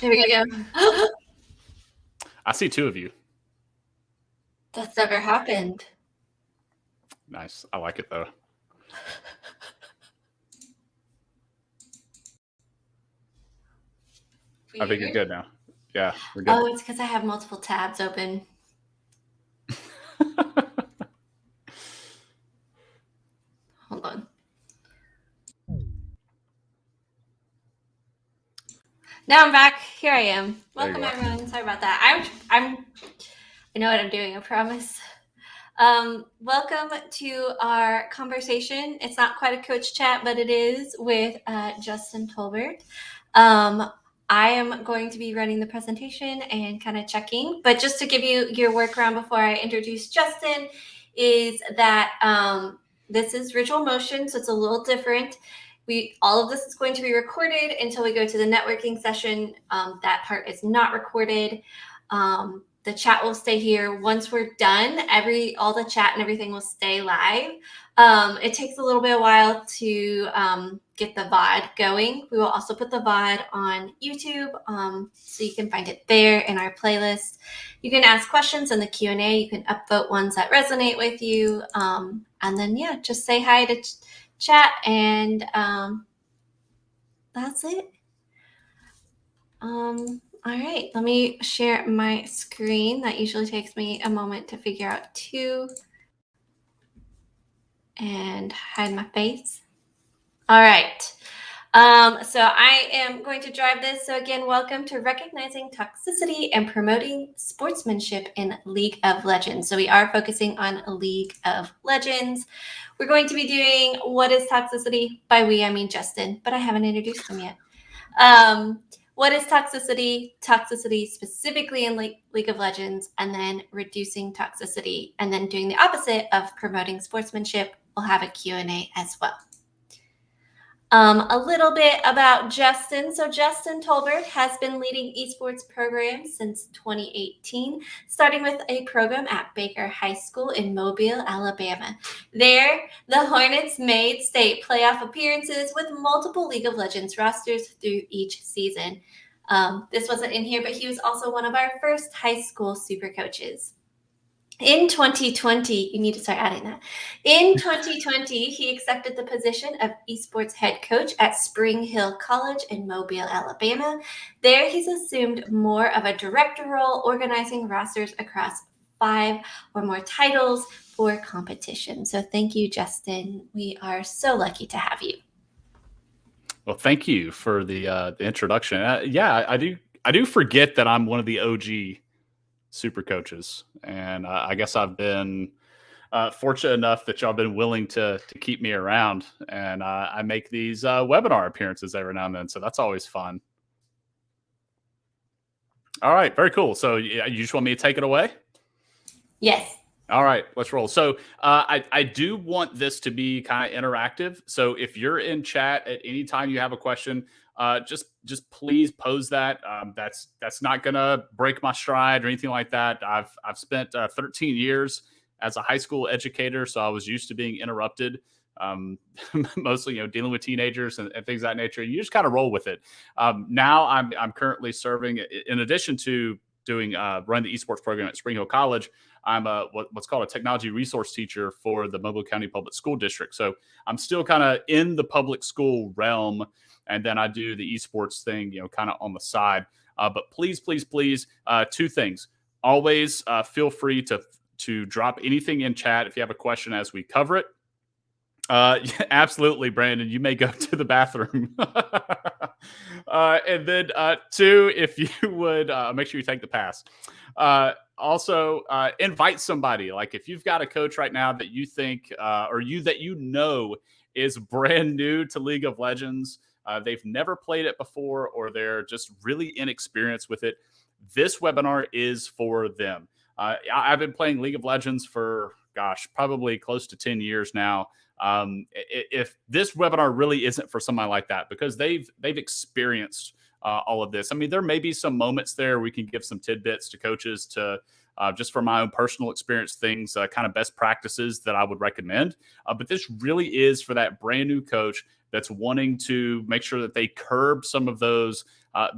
There we go. I see two of you. That's never happened. Nice. I like it, though. I think you're good now. Yeah, we're good. Oh, it's because I have multiple tabs open. Hold on. Now I'm back. Here I am. Welcome, everyone. Sorry about that. I know what I'm doing. I promise. Welcome to our conversation. It's not quite a coach chat, but it is with Justin Tolbert. I am going to be running the presentation and kind of checking, but just to give you your workaround before I introduce Justin is that this is visual motion, so it's a little different. All of this is going to be recorded until we go to the networking session. That part is not recorded. The chat will stay here. Once we're done, all the chat and everything will stay live. It takes a little bit of a while to get the VOD going. We will also put the VOD on YouTube, so you can find it there in our playlist. You can ask questions in the Q&A. You can upvote ones that resonate with you. And then, yeah, just say hi to chat, and that's it. All right, let me share my screen. That usually takes me a moment to figure out too. And hide my face. All right. So I am going to drive this. So again, welcome to Recognizing Toxicity and Promoting Sportsmanship in League of Legends. So we are focusing on League of Legends. We're going to be doing What is Toxicity? By we, I mean Justin, but I haven't introduced him yet. What is toxicity? Toxicity specifically in League of Legends, and then reducing toxicity, and then doing the opposite of promoting sportsmanship. We'll have a Q&A as well. A little bit about Justin. So Justin Tolbert has been leading esports programs since 2018, starting with a program at Baker High School in Mobile, Alabama. There, the Hornets made state playoff appearances with multiple League of Legends rosters through each season. This wasn't in here, but he was also one of our first high school super coaches. In 2020, you need to start adding that. In 2020, he accepted the position of esports head coach at Spring Hill College in Mobile, Alabama. There, he's assumed more of a director role, organizing rosters across 5 or more titles for competition. So thank you, Justin. We are so lucky to have you. Well, thank you for the introduction. Yeah, I do forget that I'm one of the OG super coaches, and I guess I've been fortunate enough that y'all been willing to keep me around, and I make these webinar appearances every now and then, so that's always fun. All right, very cool. So you just want me to take it away? Yes. All right, let's roll. So I do want this to be kind of interactive. So if you're in chat at any time you have a question, just please pose that. That's not gonna break my stride or anything like that. I've spent 13 years as a high school educator, so I was used to being interrupted. Mostly, dealing with teenagers and things of that nature. You just kind of roll with it. Now I'm currently serving, in addition to doing run the esports program at Spring Hill College. I'm what's called a technology resource teacher for the Mobile County Public School District. So I'm still kind of in the public school realm, and then I do the esports thing, kind of on the side. But please, please, please, 2 things. Always feel free to drop anything in chat if you have a question as we cover it. Absolutely, Brandon. You may go to the bathroom. And then 2, if you would make sure you take the pass. Also, invite somebody. Like if you've got a coach right now that you think or that you know is brand new to League of Legends, they've never played it before, or they're just really inexperienced with it, this webinar is for them. I've been playing League of Legends for, probably close to 10 years now. If this webinar really isn't for somebody like that, because they've experienced all of this. I mean, there may be some moments there we can give some tidbits to coaches to just from my own personal experience, things, kind of best practices that I would recommend. But this really is for that brand new coach that's wanting to make sure that they curb some of those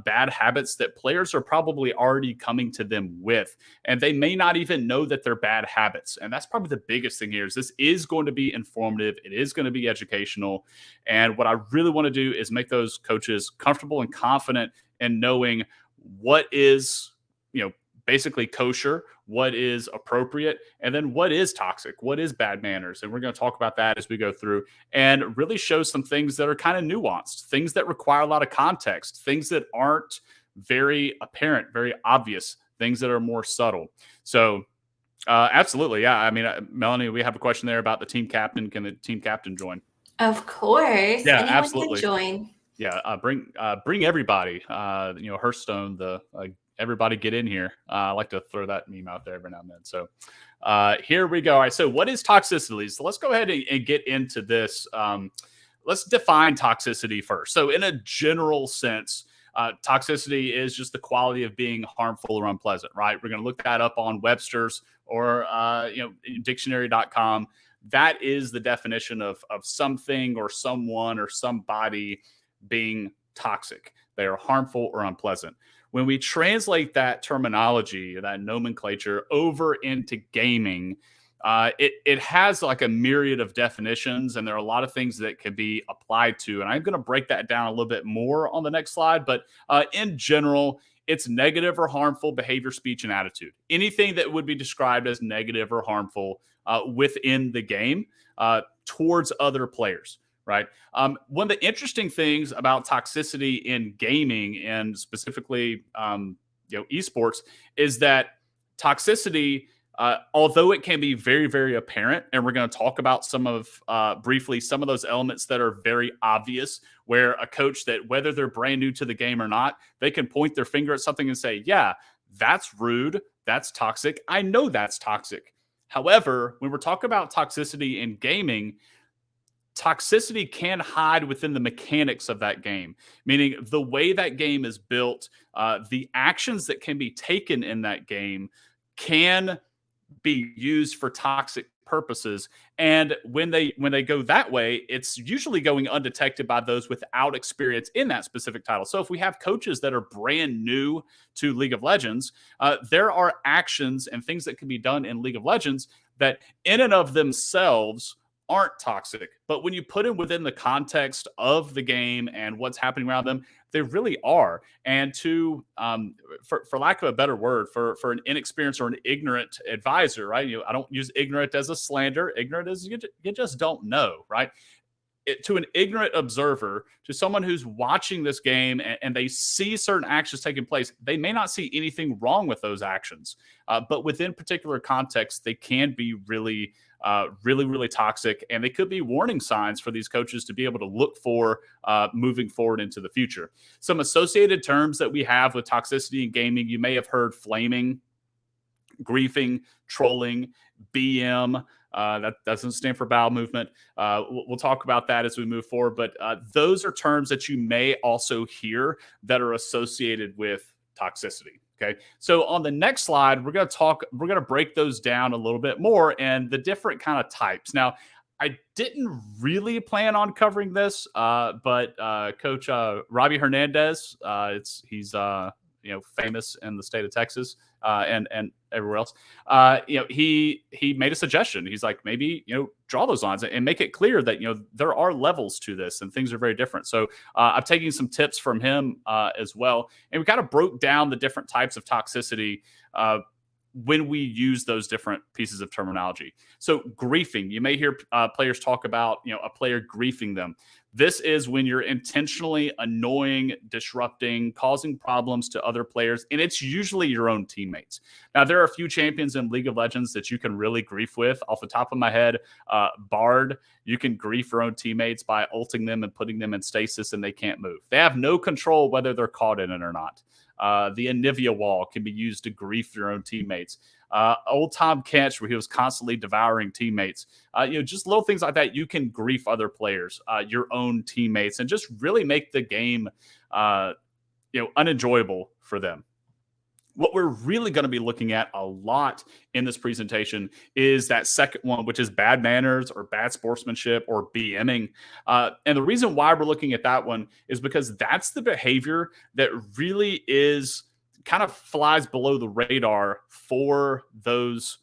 bad habits that players are probably already coming to them with. And they may not even know that they're bad habits. And that's probably the biggest thing here is this is going to be informative. It is going to be educational. And what I really want to do is make those coaches comfortable and confident in knowing what is, basically kosher, what is appropriate, and then what is toxic, what is bad manners. And we're going to talk about that as we go through and really show some things that are kind of nuanced, things that require a lot of context, things that aren't very apparent, very obvious, things that are more subtle. So absolutely. Yeah. I mean, Melanie, we have a question there about the team captain. Can the team captain join? Of course. Yeah, Anyone absolutely. can join. Yeah. Bring everybody, Hearthstone, everybody get in here. I like to throw that meme out there every now and then. So here we go. All right. So what is toxicity? So let's go ahead and get into this. Let's define toxicity first. So in a general sense, toxicity is just the quality of being harmful or unpleasant, right? We're going to look that up on Webster's or, dictionary.com. That is the definition of something or someone or somebody being toxic. They are harmful or unpleasant. When we translate that terminology, that nomenclature over into gaming, it has like a myriad of definitions, and there are a lot of things that can be applied to. And I'm going to break that down a little bit more on the next slide. But in general, it's negative or harmful behavior, speech, and attitude. Anything that would be described as negative or harmful within the game towards other players. Right. One of the interesting things about toxicity in gaming and specifically, esports is that toxicity, although it can be very, very apparent, and we're going to talk about briefly some of those elements that are very obvious, where a coach that whether they're brand new to the game or not, they can point their finger at something and say, yeah, that's rude. That's toxic. I know that's toxic. However, when we're talking about toxicity in gaming, toxicity can hide within the mechanics of that game, meaning the way that game is built, the actions that can be taken in that game can be used for toxic purposes. And when they go that way, it's usually going undetected by those without experience in that specific title. So if we have coaches that are brand new to League of Legends, there are actions and things that can be done in League of Legends that in and of themselves aren't toxic, but when you put them within the context of the game and what's happening around them, they really are. And to, for lack of a better word, for an inexperienced or an ignorant advisor, right? I don't use ignorant as a slander. Ignorant is you just don't know, right? To an ignorant observer, to someone who's watching this game and they see certain actions taking place, they may not see anything wrong with those actions, but within particular context, they can be really, really toxic, and they could be warning signs for these coaches to be able to look for moving forward into the future. Some associated terms that we have with toxicity in gaming, you may have heard flaming, griefing, trolling, BM. That doesn't stand for bowel movement. We'll talk about that as we move forward. But those are terms that you may also hear that are associated with toxicity. Okay. So on the next slide, we're going to break those down a little bit more and the different kind of types. Now, I didn't really plan on covering this, but Coach Robbie Hernandez, he's famous in the state of Texas and everywhere else. He made a suggestion. He's like, maybe draw those lines and make it clear that there are levels to this and things are very different. So I'm taking some tips from him as well, and we kind of broke down the different types of toxicity when we use those different pieces of terminology. So griefing, you may hear players talk about, a player griefing them. This is when you're intentionally annoying, disrupting, causing problems to other players, and it's usually your own teammates. Now, there are a few champions in League of Legends that you can really grief with. Off the top of my head, Bard, you can grief your own teammates by ulting them and putting them in stasis, and they can't move. They have no control whether they're caught in it or not. The Anivia wall can be used to grief your own teammates. Old Tom Kench, where he was constantly devouring teammates. Just little things like that. You can grief other players, your own teammates, and just really make the game, unenjoyable for them. What we're really going to be looking at a lot in this presentation is that second one, which is bad manners or bad sportsmanship or BMing. And the reason why we're looking at that one is because that's the behavior that really is kind of flies below the radar for those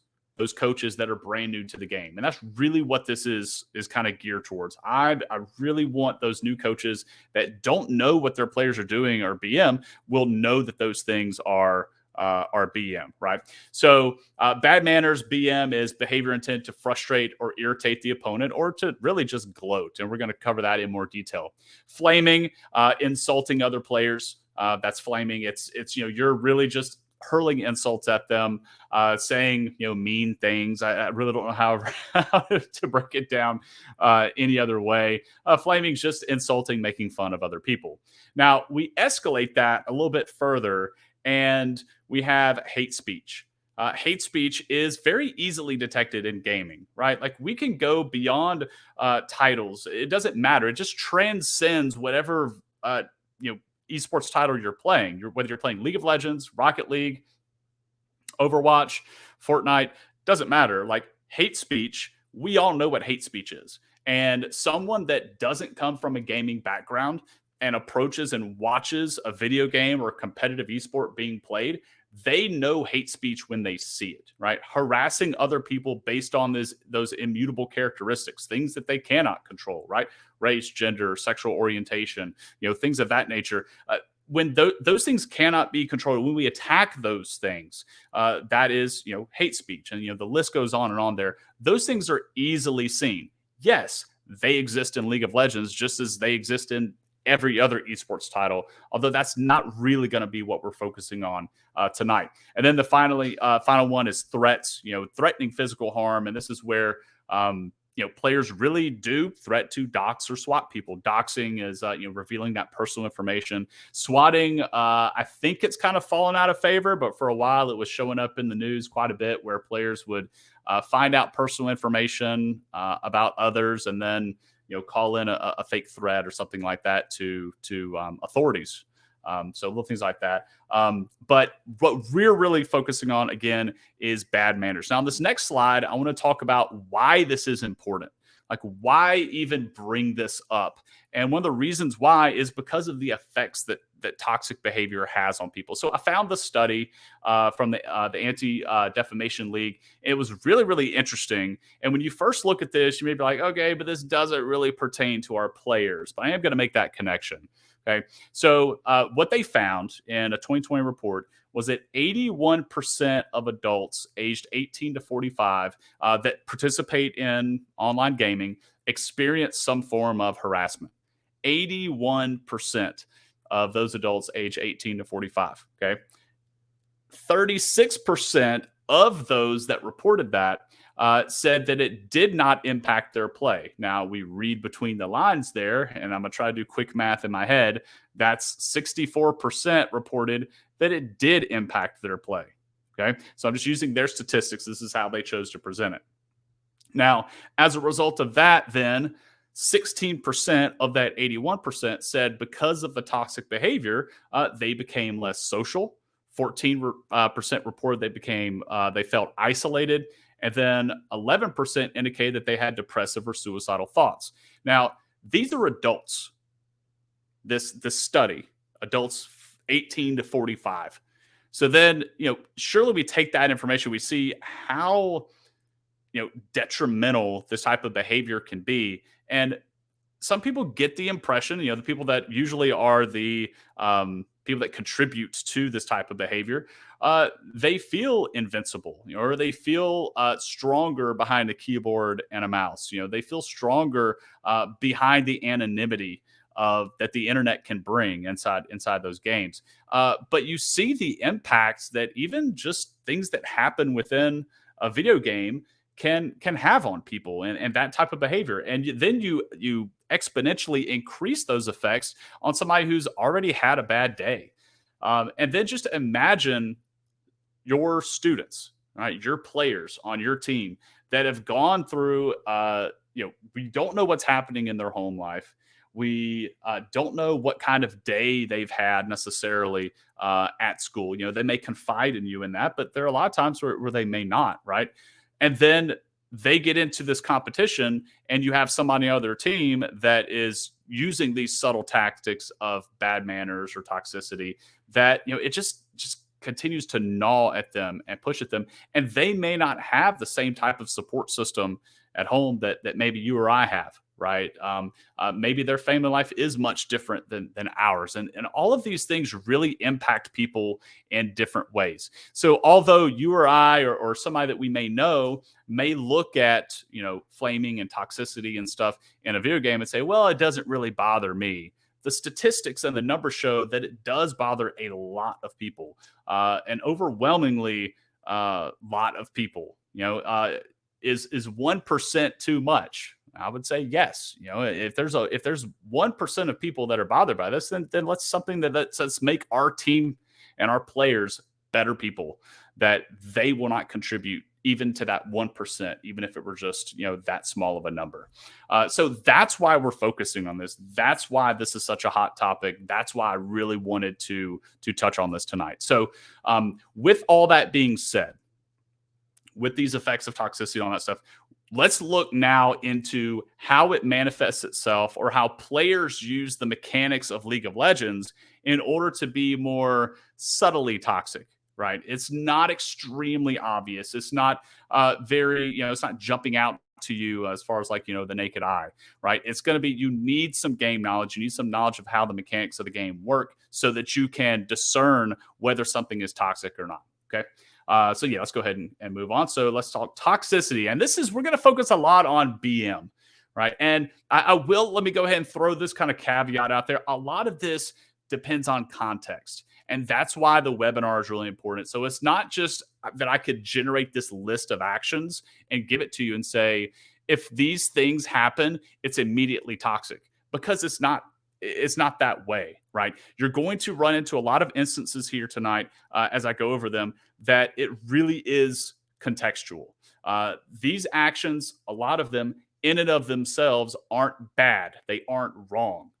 coaches that are brand new to the game. And that's really what this is kind of geared towards. I really want those new coaches that don't know what their players are doing or BM will know that those things are BM, right? So bad manners, BM is behavior intent to frustrate or irritate the opponent or to really just gloat. And we're going to cover that in more detail. Flaming, insulting other players. That's flaming. It's you're really just hurling insults at them, saying mean things. I really don't know how to break it down any other way. Flaming is just insulting, making fun of other people. Now we escalate that a little bit further, and we have hate speech. Hate speech is very easily detected in gaming, right? Like we can go beyond titles. It doesn't matter. It just transcends whatever esports title you're playing. Whether you're playing League of Legends, Rocket League, Overwatch, Fortnite, doesn't matter. Like hate speech, we all know what hate speech is. And someone that doesn't come from a gaming background and approaches and watches a video game or competitive esport being played, they know hate speech when they see it, right? Harassing other people based on those immutable characteristics, things that they cannot control, right? Race, gender, sexual orientation, things of that nature. When those things cannot be controlled, when we attack those things, that is, hate speech. And, the list goes on and on there. Those things are easily seen. Yes, they exist in League of Legends just as they exist in every other esports title, although that's not really going to be what we're focusing on tonight. And then the final one is threats, threatening physical harm. And this is where, players really do threat to dox or swat people. Doxing is, revealing that personal information. Swatting, I think it's kind of fallen out of favor, but for a while it was showing up in the news quite a bit where players would find out personal information about others and then call in a fake threat or something like that to authorities. So little things like that. But what we're really focusing on, again, is bad manners. Now, on this next slide, I want to talk about why this is important. Like, why even bring this up? And one of the reasons why is because of the effects that toxic behavior has on people. So I found the study from the Anti-Defamation League. It was really, really interesting. And when you first look at this, you may be like, okay, but this doesn't really pertain to our players. But I am going to make that connection. Okay. So what they found in a 2020 report was that 81% of adults aged 18 to 45 that participate in online gaming experience some form of harassment. 81% of those adults age 18 to 45. Okay. 36% of those that reported that said that it did not impact their play. Now, we read between the lines there, and I'm going to try to do quick math in my head. That's 64% reported that it did impact their play. Okay. So I'm just using their statistics. This is how they chose to present it. Now, as a result of that, then 16% of that 81% said because of the toxic behavior, they became less social. 14% reported they felt isolated, and then 11% indicated that they had depressive or suicidal thoughts. Now, these are adults. This study, adults 18 to 45. So then, surely we take that information, we see how detrimental this type of behavior can be, and some people get the impression, the people that usually are the people that contribute to this type of behavior, they feel invincible, or they feel stronger behind a keyboard and a mouse. They feel stronger behind the anonymity that the internet can bring inside those games. But you see the impacts that even just things that happen within a video game can have on people and that type of behavior. And then you exponentially increase those effects on somebody who's already had a bad day. And then just imagine your students, right? Your players on your team that have gone through, we don't know what's happening in their home life. We don't know what kind of day they've had necessarily at school. They may confide in you in that, but there are a lot of times where they may not, right? And then they get into this competition, and you have somebody on their team that is using these subtle tactics of bad manners or toxicity that, it just continues to gnaw at them and push at them. And they may not have the same type of support system at home that maybe you or I have, right? Maybe their family life is much different than ours. And all of these things really impact people in different ways. So although you or I or somebody that we may know may look at, flaming and toxicity and stuff in a video game and say, well, it doesn't really bother me. The statistics and the numbers show that it does bother a lot of people, an overwhelmingly lot of people. Is 1% too much? I would say yes. If there's 1% of people that are bothered by this, then let's something let's make our team and our players better people, that they will not contribute even to that 1%, even if it were just, that small of a number. So that's why we're focusing on this. That's why this is such a hot topic. That's why I really wanted to touch on this tonight. So with all that being said, with these effects of toxicity and all that stuff, let's look now into how it manifests itself, or how players use the mechanics of League of Legends in order to be more subtly toxic, right? It's not extremely obvious. It's not it's not jumping out to you as far as the naked eye, right? It's going to be, you need some game knowledge. You need some knowledge of how the mechanics of the game work so that you can discern whether something is toxic or not. Okay. So yeah, let's go ahead and move on. So let's talk toxicity. And we're going to focus a lot on BM, right? And let me go ahead and throw this kind of caveat out there. A lot of this depends on context. And that's why the webinar is really important. So it's not just that I could generate this list of actions and give it to you and say, if these things happen, it's immediately toxic, because it's not that way, right? You're going to run into a lot of instances here tonight as I go over them, that it really is contextual. These actions, a lot of them in and of themselves aren't bad. They aren't wrong.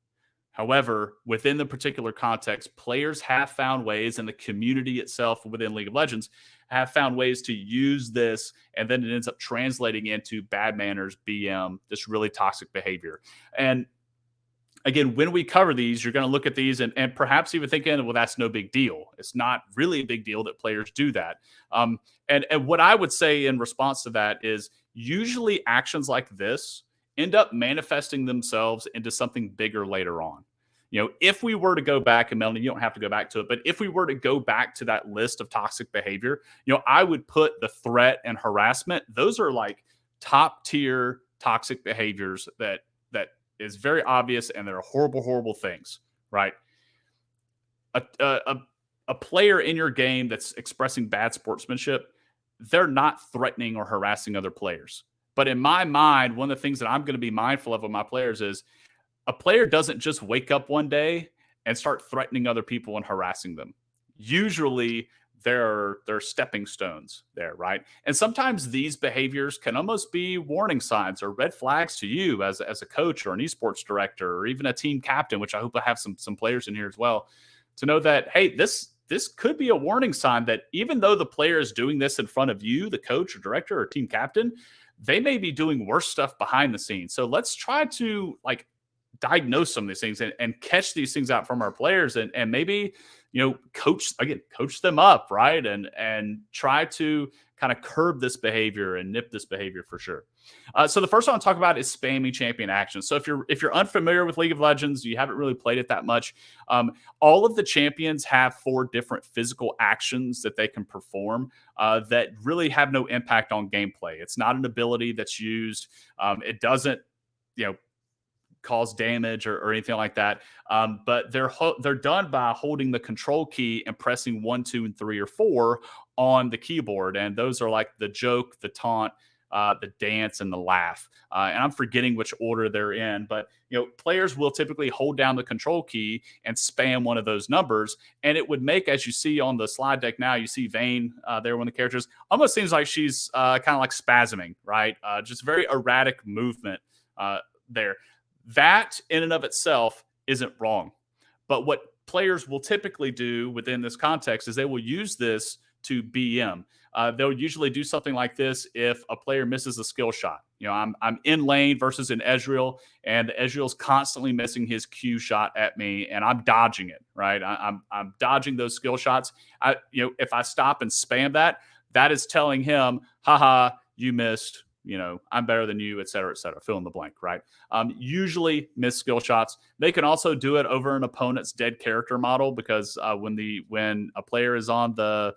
However, within the particular context, players have found ways, and the community itself within League of Legends have found ways to use this, and then it ends up translating into bad manners, BM, this really toxic behavior. And again, when we cover these, you're going to look at these and perhaps even thinking, well, that's no big deal. It's not really a big deal that players do that. And what I would say in response to that is, usually actions like this end up manifesting themselves into something bigger later on. If we were to go back, and Melanie, you don't have to go back to it, but if we were to go back to that list of toxic behavior, I would put the threat and harassment. Those are like top tier toxic behaviors that is very obvious, and they're horrible, horrible things, right? A player in your game that's expressing bad sportsmanship, they're not threatening or harassing other players. But in my mind, one of the things that I'm going to be mindful of with my players is, a player doesn't just wake up one day and start threatening other people and harassing them. Usually there are stepping stones there, right? And sometimes these behaviors can almost be warning signs or red flags to you as a coach or an esports director or even a team captain, which I hope I have some players in here as well, to know that, hey, this could be a warning sign that even though the player is doing this in front of you, the coach or director or team captain, they may be doing worse stuff behind the scenes. So let's try to diagnose some of these things and catch these things out from our players, and maybe, coach them up, right? And try to kind of curb this behavior and nip this behavior for sure. So the first one I'll talk about is spamming champion actions. So if you're unfamiliar with League of Legends, you haven't really played it that much, all of the champions have 4 different physical actions that they can perform that really have no impact on gameplay. It's not an ability that's used. It doesn't, cause damage or anything like that. But they're done by holding the control key and pressing 1, 2, and 3 or 4 on the keyboard. And those are like the joke, the taunt, the dance, and the laugh. And I'm forgetting which order they're in, but players will typically hold down the control key and spam one of those numbers. And it would make, as you see on the slide deck now, you see Vayne there, one of the characters, almost seems like she's kind of like spasming, right? Just very erratic movement there. That in and of itself isn't wrong. But what players will typically do within this context is they will use this to BM. They'll usually do something like this if a player misses a skill shot. I'm in lane versus an Ezreal, and Ezreal's constantly missing his Q shot at me, and I'm dodging it. Right, I'm dodging those skill shots. If I stop and spam that, that is telling him, haha, you missed. I'm better than you, et cetera, fill in the blank, right? Usually miss skill shots. They can also do it over an opponent's dead character model because when a player is on the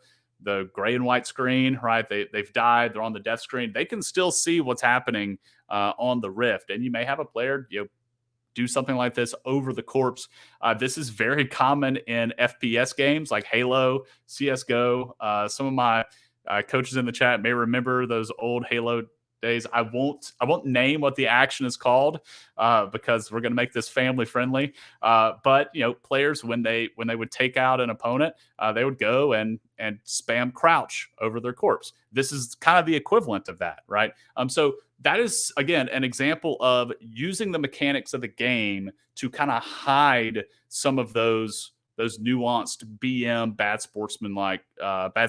gray and white screen, right, they've died, they're on the death screen, they can still see what's happening on the Rift. And you may have a player, do something like this over the corpse. This is very common in FPS games like Halo, CSGO. Some of my coaches in the chat may remember those old Halo days. I won't name what the action is called because we're going to make this family friendly. But players when they would take out an opponent, they would go and spam crouch over their corpse. This is kind of the equivalent of that, right? So that is again an example of using the mechanics of the game to kind of hide some of those nuanced BM bad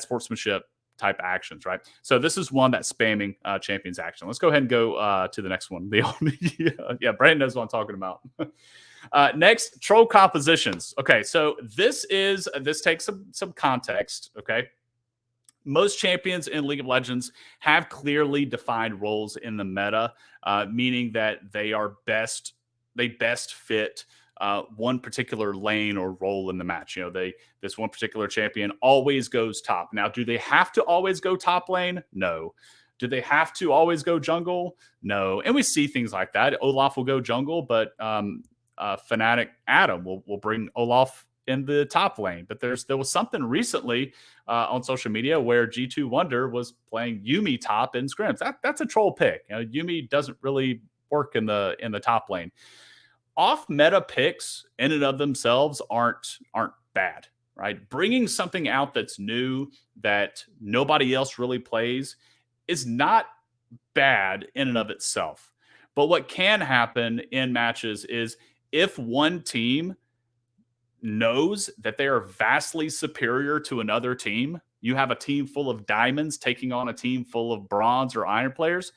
sportsmanship type actions, right? So this is one, that spamming champions action. Let's go ahead and go to the next one. Yeah, Brandon knows what I'm talking about. Next, troll compositions. Okay, so this takes some context. Okay, most champions in League of Legends have clearly defined roles in the meta, meaning that they best fit one particular lane or role in the match. This one particular champion always goes top. Now, do they have to always go top lane? No. Do they have to always go jungle? No. And we see things like that. Olaf will go jungle, but Fnatic Adam will bring Olaf in the top lane. But there was something recently on social media where G2 Wonder was playing Yuumi top in scrims. That's a troll pick. Yuumi doesn't really work in the top lane. Off meta picks in and of themselves aren't bad, right? Bringing something out that's new that nobody else really plays is not bad in and of itself. But what can happen in matches is if one team knows that they are vastly superior to another team, you have a team full of diamonds taking on a team full of bronze or iron players.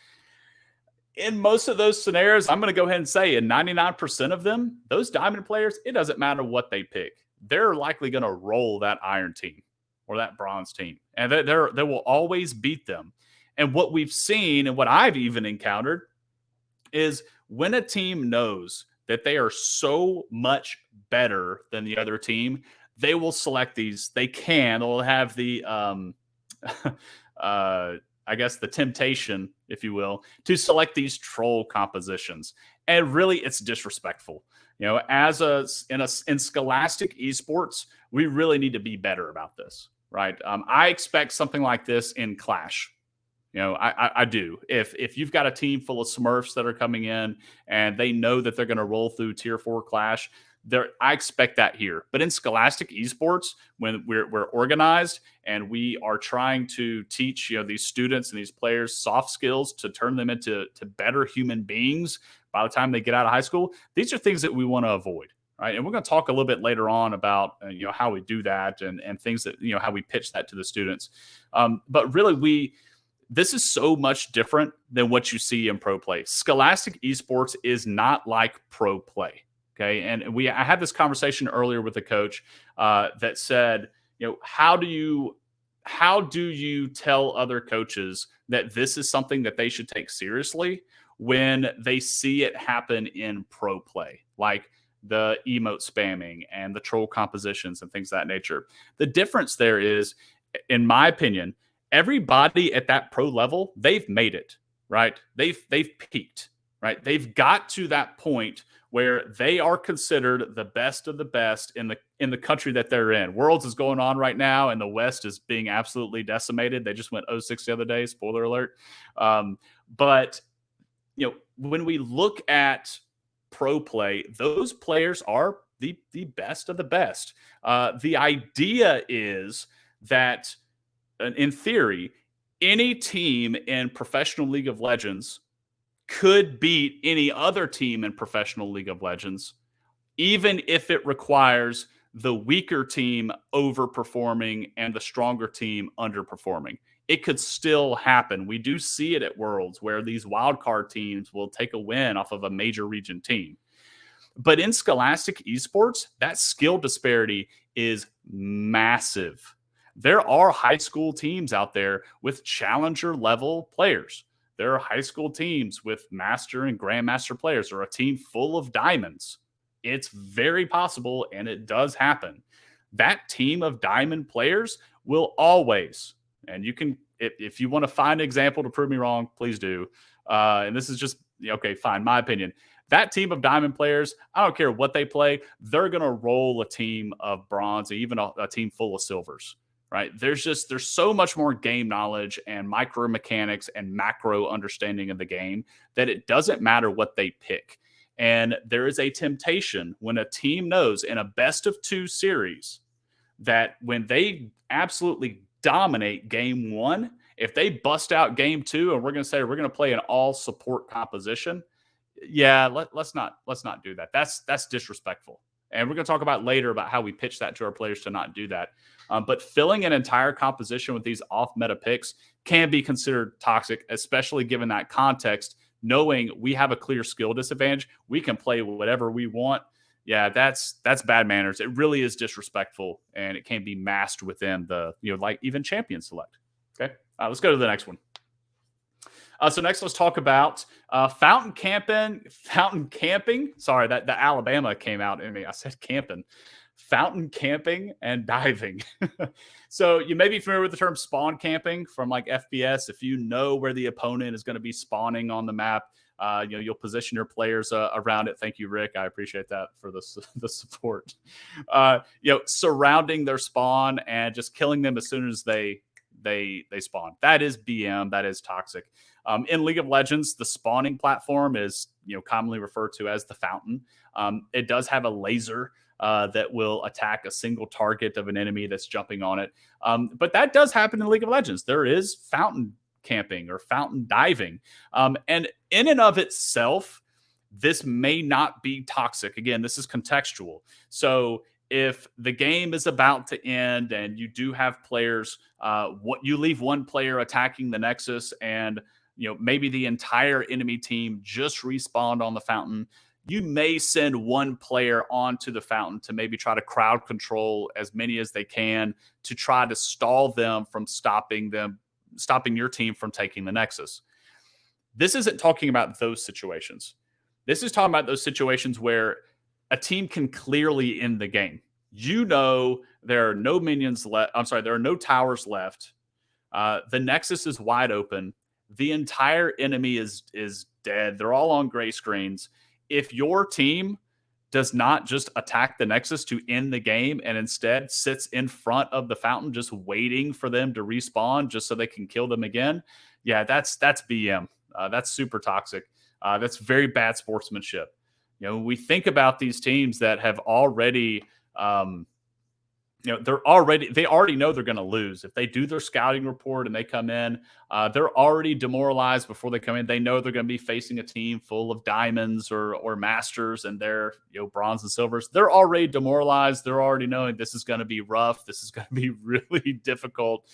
In most of those scenarios, I'm going to go ahead and say in 99% of them, those diamond players, it doesn't matter what they pick. They're likely going to roll that iron team or that bronze team. And they will always beat them. And what we've seen and what I've even encountered is when a team knows that they are so much better than the other team, they will select these. They'll have the I guess the temptation, if you will, to select these troll compositions. And really, it's disrespectful. In scholastic esports, we really need to be better about this, right? I expect something like this in Clash. I do. If you've got a team full of Smurfs that are coming in and they know that they're going to roll through Tier 4 Clash, I expect that here. But in scholastic esports, when we're organized and we are trying to teach these students and these players soft skills to turn them into better human beings by the time they get out of high school, these are things that we want to avoid, right? And we're going to talk a little bit later on about how we do that and things that how we pitch that to the students. But really, this is so much different than what you see in pro play. Scholastic esports is not like pro play. Okay, and I had this conversation earlier with a coach that said, how do you tell other coaches that this is something that they should take seriously when they see it happen in pro play, like the emote spamming and the troll compositions and things of that nature? The difference there is, in my opinion, everybody at that pro level, they've made it, right? They've peaked, right? They've got to that point where they are considered the best of the best in the country that they're in. Worlds is going on right now, and the West is being absolutely decimated. They just went 0-6 the other day, spoiler alert. But when we look at pro play, those players are the best of the best. The idea is that, in theory, any team in professional League of Legends could beat any other team in professional League of Legends, even if it requires the weaker team overperforming and the stronger team underperforming. It could still happen. We do see it at Worlds where these wildcard teams will take a win off of a major region team. But in Scholastic esports, that skill disparity is massive. There are high school teams out there with challenger level players. There are high school teams with master and grandmaster players, or a team full of diamonds. It's very possible, and it does happen. That team of diamond players will always, and you can, if you want to find an example to prove me wrong, please do. And this is just, okay, fine, my opinion. That team of diamond players, I don't care what they play, they're going to roll a team of bronze, even a team full of silvers, right? There's so much more game knowledge and micro mechanics and macro understanding of the game that it doesn't matter what they pick. And there is a temptation when a team knows in a best of 2 series that when they absolutely dominate game 1, if they bust out game 2 and we're going to say we're going to play an all support composition, yeah, let's not do that. That's disrespectful. And we're going to talk about later about how we pitch that to our players to not do that. But filling an entire composition with these off-meta picks can be considered toxic, especially given that context, knowing we have a clear skill disadvantage. We can play whatever we want. Yeah, that's bad manners. It really is disrespectful, and it can be masked within the, like even champion select. Okay, let's go to the next one. So next, let's talk about fountain camping. Sorry, that the Alabama came out in me. I said camping. Fountain camping and diving. So you may be familiar with the term spawn camping from like FPS. If you know where the opponent is going to be spawning on the map, you'll position your players around it. Thank you, Rick. I appreciate that for the support. Surrounding their spawn and just killing them as soon as they spawn. That is BM. That is toxic. In League of Legends, the spawning platform is commonly referred to as the fountain. It does have a laser that will attack a single target of an enemy that's jumping on it. But that does happen in League of Legends. There is fountain camping or fountain diving. And in and of itself, this may not be toxic. Again, this is contextual. So if the game is about to end and you do have players, you leave one player attacking the Nexus and maybe the entire enemy team just respawned on the fountain, you may send one player onto the fountain to maybe try to crowd control as many as they can to try to stall them from stopping your team from taking the Nexus. This isn't talking about those situations. This is talking about those situations where a team can clearly end the game. There are no minions left. I'm sorry, there are no towers left. The Nexus is wide open. The entire enemy is dead. They're all on gray screens. If your team does not just attack the Nexus to end the game and instead sits in front of the fountain just waiting for them to respawn just so they can kill them again, yeah, that's BM. That's super toxic. That's very bad sportsmanship. We think about these teams that have already they already know they're going to lose. If they do their scouting report and they come in, they're already demoralized before they come in. They know they're going to be facing a team full of diamonds or masters, and they're bronze and silvers. They're already demoralized. They're already knowing this is going to be rough. This is going to be really difficult.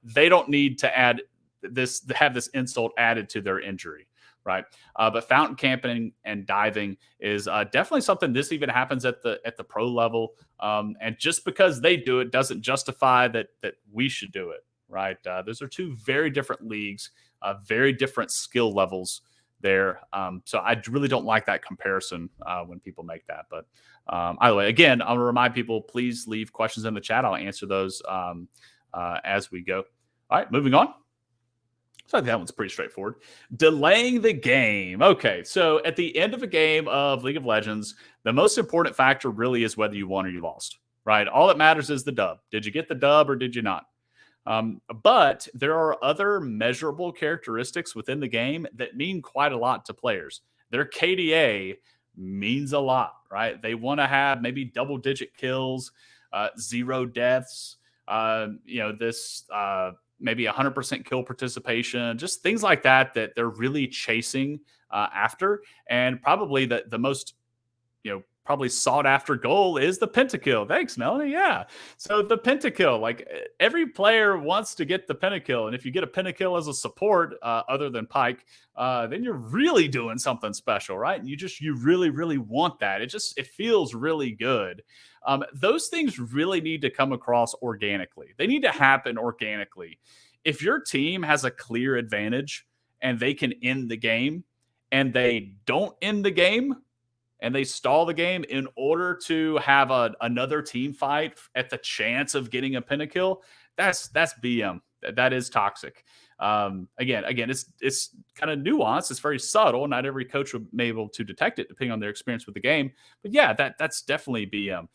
They don't need to have this insult added to their injury. Right. But fountain camping and diving is definitely something. This even happens at the pro level. And just because they do it doesn't justify that we should do it. Right. Those are 2 very different leagues, very different skill levels there. So I really don't like that comparison when people make that. But either way, again, I'm going to remind people, please leave questions in the chat. I'll answer those as we go. All right, moving on. So that one's pretty straightforward. Delaying the game. Okay, so at the end of a game of League of Legends, the most important factor really is whether you won or you lost, right? All that matters is the dub. Did you get the dub or did you not? But there are other measurable characteristics within the game that mean quite a lot to players. Their KDA means a lot, right? They want to have maybe double-digit kills, 0 deaths, maybe 100% kill participation, just things like that they're really chasing after. And probably the most, probably sought after goal is the pentakill. Thanks, Melanie. Yeah. So the pentakill, like every player wants to get the pentakill. And if you get a pentakill as a support, other than Pike, then you're really doing something special, right? And you really, really want that. It feels really good. Those things really need to come across organically. They need to happen organically. If your team has a clear advantage and they can end the game and they don't end the game, and they stall the game in order to have another team fight at the chance of getting a pentakill, that's BM. That is toxic. Again, it's kind of nuanced. It's very subtle. Not every coach will be able to detect it depending on their experience with the game. But yeah, that's definitely BM.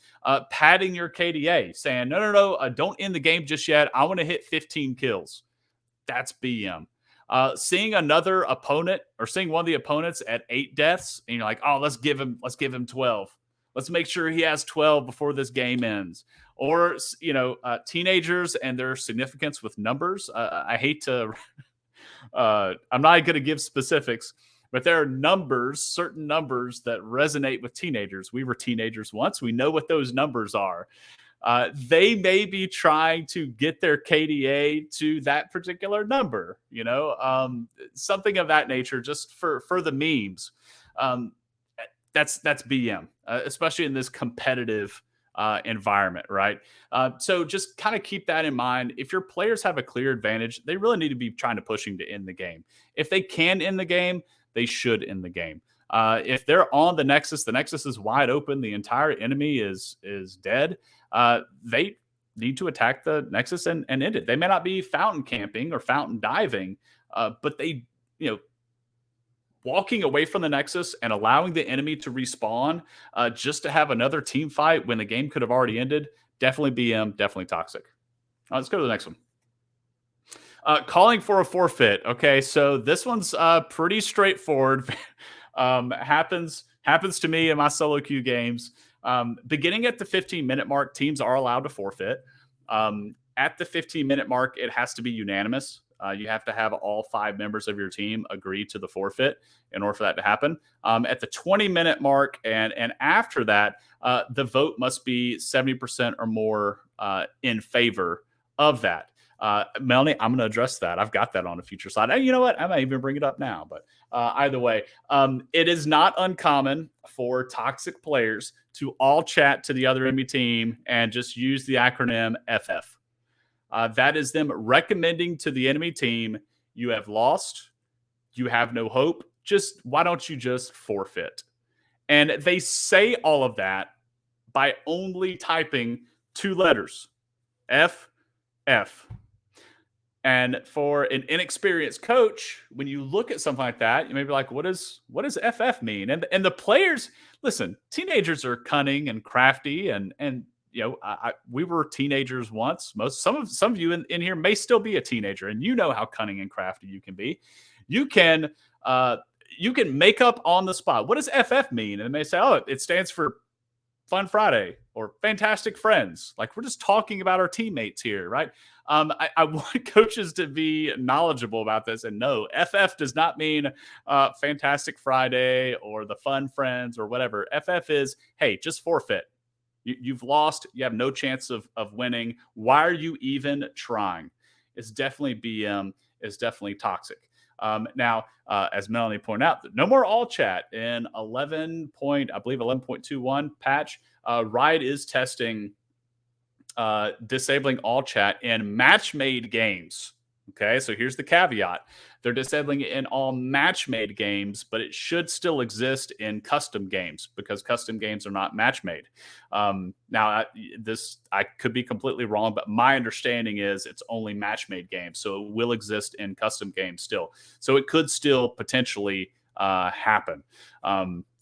Padding your KDA, saying, no, don't end the game just yet. I want to hit 15 kills. That's BM. Seeing another opponent or seeing one of the opponents at 8 deaths, and you're like, oh, let's give him 12. Let's make sure he has 12 before this game ends. Or, teenagers and their significance with numbers. I hate to, I'm not going to give specifics, but there are certain numbers that resonate with teenagers. We were teenagers once. We know what those numbers are. They may be trying to get their KDA to that particular number, something of that nature, just for the memes. That's BM, especially in this competitive environment, right? So just kind of keep that in mind. If your players have a clear advantage, they really need to be trying to pushing to end the game. If they can end the game, they should end the game. If they're on the Nexus is wide open, the entire enemy is dead. They need to attack the Nexus and end it. They may not be fountain camping or fountain diving, but they, walking away from the Nexus and allowing the enemy to respawn just to have another team fight when the game could have already ended, definitely BM, definitely toxic. Let's go to the next one. Calling for a forfeit. Okay, so this one's pretty straightforward. Happens to me in my solo queue games. Beginning at the 15-minute mark, teams are allowed to forfeit. At the 15-minute mark, it has to be unanimous. You have to have all 5 members of your team agree to the forfeit in order for that to happen. At the 20-minute mark and after that, the vote must be 70% or more in favor of that. Melanie, I'm going to address that. I've got that on a future slide. And you know what? I might even bring it up now. But either way, it is not uncommon for toxic players to all chat to the other enemy team and just use the acronym FF. That is them recommending to the enemy team, you have lost, you have no hope. Why don't you just forfeit? And they say all of that by only typing 2 letters, F. And for an inexperienced coach, when you look at something like that, you may be like, what does FF mean? And the players, listen, teenagers are cunning and crafty, and we were teenagers once. Some of you in here may still be a teenager, and you know how cunning and crafty you can be. You can make up on the spot. What does FF mean? And they may say, oh, it stands for Fun Friday or Fantastic Friends. Like, we're just talking about our teammates here, right? I want coaches to be knowledgeable about this and know FF does not mean Fantastic Friday or the Fun Friends or whatever. FF is, hey, just forfeit. You've lost. You have no chance of winning. Why are you even trying? It's definitely BM. It's definitely toxic. Now, as Melanie pointed out, no more all chat in 11.21 patch. Riot is testing disabling all chat in match-made games. Okay, so here's the caveat. They're disabling it in all match-made games, but it should still exist in custom games because custom games are not match-made. Now, I could be completely wrong, but my understanding is it's only match-made games, so it will exist in custom games still. So it could still potentially happen.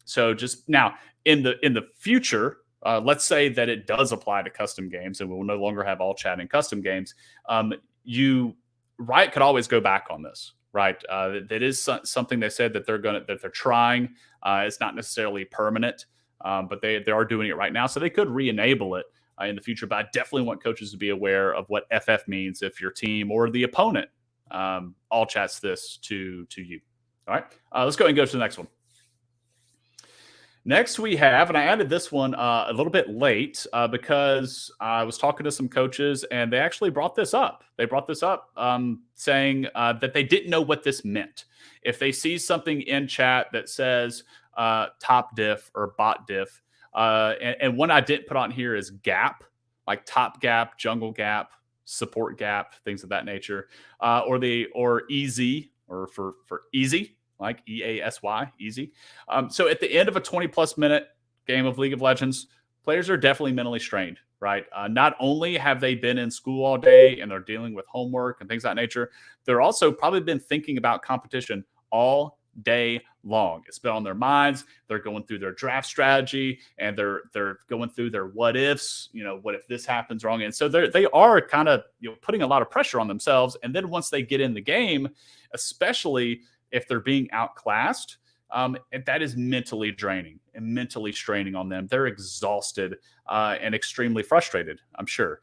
So just now, in the future, let's say that it does apply to custom games, and we will no longer have all chat in custom games. Riot could always go back on this, right? That is something they said that they're trying. It's not necessarily permanent, but they are doing it right now, so they could re-enable it in the future. But I definitely want coaches to be aware of what FF means if your team or the opponent all chats this to you. All right, let's go ahead and go to the next one. Next, we have, and I added this one a little bit late because I was talking to some coaches and they actually brought this up. They brought this up saying that they didn't know what this meant. If they see something in chat that says top diff or bot diff, and one I didn't put on here is gap, like top gap, jungle gap, support gap, things of that nature, or easy, or for easy, like EASY, easy. So at the end of a 20-plus minute game of League of Legends, players are definitely mentally strained, right? Not only have they been in school all day and they're dealing with homework and things of that nature, they're also probably been thinking about competition all day long. It's been on their minds. They're going through their draft strategy and they're going through their what ifs, what if this happens wrong? And so they are kind of putting a lot of pressure on themselves. And then once they get in the game, especially if they're being outclassed, that is mentally draining and mentally straining on them. They're exhausted and extremely frustrated, I'm sure.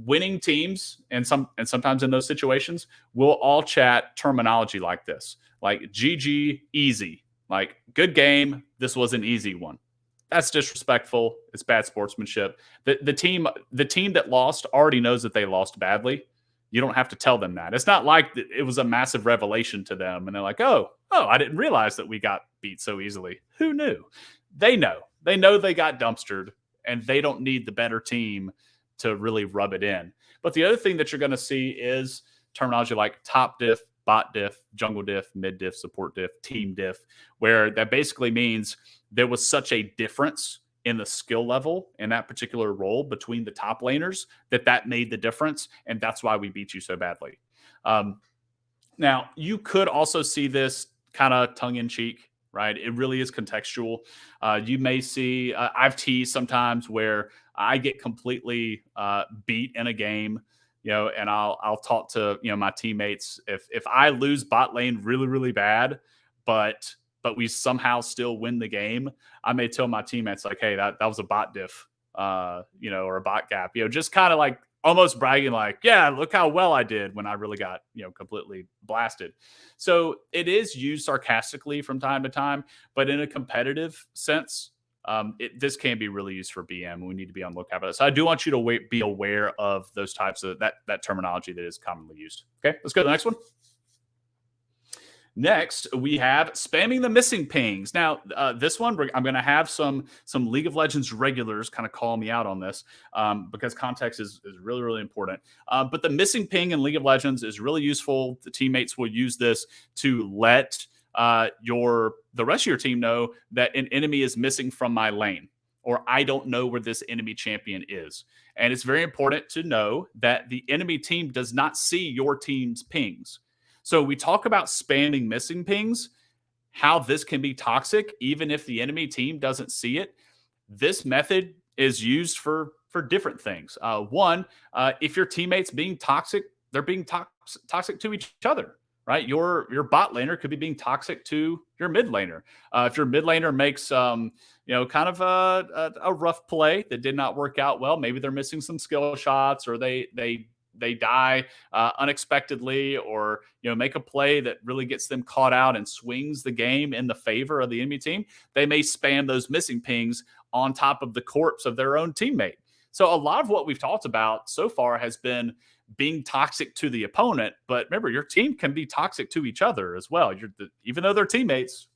Winning teams and sometimes in those situations will all chat terminology like this, like GG easy, like good game. This was an easy one. That's disrespectful. It's bad sportsmanship. The team that lost already knows that they lost badly. You don't have to tell them that. It's not like it was a massive revelation to them and they're like, oh, I didn't realize that we got beat so easily. Who knew? They know they got dumpstered and they don't need the better team to really rub it in. But the other thing that you're going to see is terminology like top diff, bot diff, jungle diff, mid diff, support diff, team diff, where that basically means there was such a difference in the skill level in that particular role between the top laners that made the difference. And that's why we beat you so badly. Now, you could also see this kind of tongue in cheek, right? It really is contextual. You may see, I've teased sometimes where I get completely beat in a game, and I'll talk to, my teammates. If I lose bot lane really, really bad, but we somehow still win the game, I may tell my teammates like, hey, that was a bot diff, or a bot gap, just kind of like almost bragging like, yeah, look how well I did when I really got, completely blasted. So it is used sarcastically from time to time, but in a competitive sense, this can be really used for BM. We need to be on the lookout for that. So I do want you to be aware of those types of that terminology that is commonly used. Okay, let's go to the next one. Next, we have spamming the missing pings. Now, this one, I'm going to have some League of Legends regulars kind of call me out on this because context is really, really important. But the missing ping in League of Legends is really useful. The teammates will use this to let the rest of your team know that an enemy is missing from my lane, or I don't know where this enemy champion is. And it's very important to know that the enemy team does not see your team's pings. So we talk about spamming missing pings, how this can be toxic, even if the enemy team doesn't see it. This method is used for different things. One, if your teammate's being toxic, they're being toxic to each other, right? Your bot laner could be being toxic to your mid laner. If your mid laner makes kind of a rough play that did not work out well, maybe they're missing some skill shots, or they die unexpectedly, or make a play that really gets them caught out and swings the game in the favor of the enemy team, they may spam those missing pings on top of the corpse of their own teammate. So a lot of what we've talked about so far has been being toxic to the opponent, but remember, your team can be toxic to each other as well. Even though they're teammates,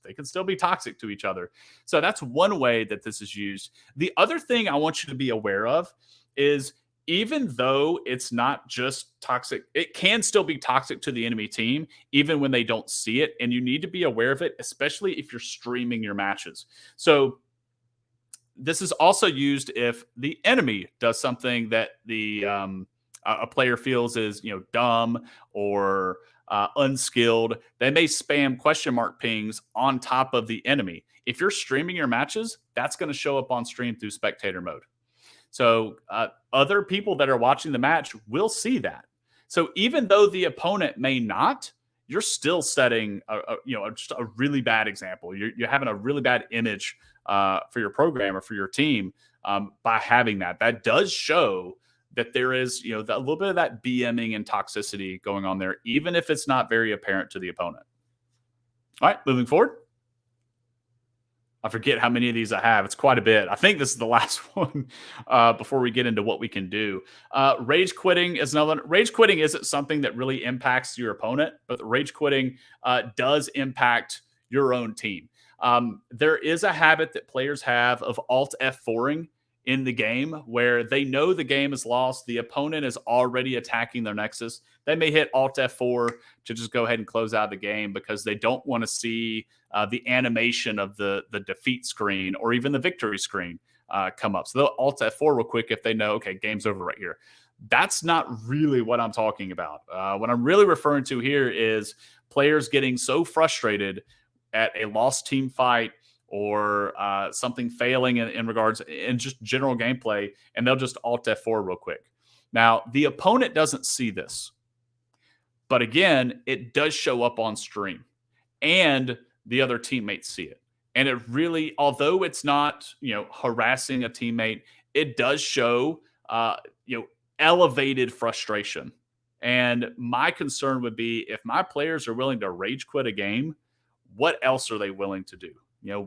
they can still be toxic to each other. So that's one way that this is used. The other thing I want you to be aware of is, even though it's not just toxic, it can still be toxic to the enemy team, even when they don't see it. And you need to be aware of it, especially if you're streaming your matches. So this is also used if the enemy does something that a player feels is dumb or unskilled. They may spam question mark pings on top of the enemy. If you're streaming your matches, that's going to show up on stream through spectator mode. So other people that are watching the match will see that. So even though the opponent may not, you're still setting just a really bad example. You're having a really bad image for your program or for your team by having that. That does show that there is, a little bit of that BMing and toxicity going on there, even if it's not very apparent to the opponent. All right, moving forward. I forget how many of these I have. It's quite a bit. I think this is the last one before we get into what we can do. Rage quitting is another one. Rage quitting isn't something that really impacts your opponent, but rage quitting does impact your own team. There is a habit that players have of Alt F4ing in the game where they know the game is lost. The opponent is already attacking their Nexus. They may hit Alt F4 to just go ahead and close out the game because they don't want to see the animation of the defeat screen or even the victory screen come up. So they'll Alt F4 real quick if they know, okay, game's over right here. That's not really what I'm talking about. What I'm really referring to here is players getting so frustrated at a lost team fight or something failing in regards in just general gameplay, and they'll just Alt F4 real quick. Now, the opponent doesn't see this, but again, it does show up on stream, and the other teammates see it. And it really, although it's not, harassing a teammate, it does show, elevated frustration. And my concern would be if my players are willing to rage quit a game, what else are they willing to do?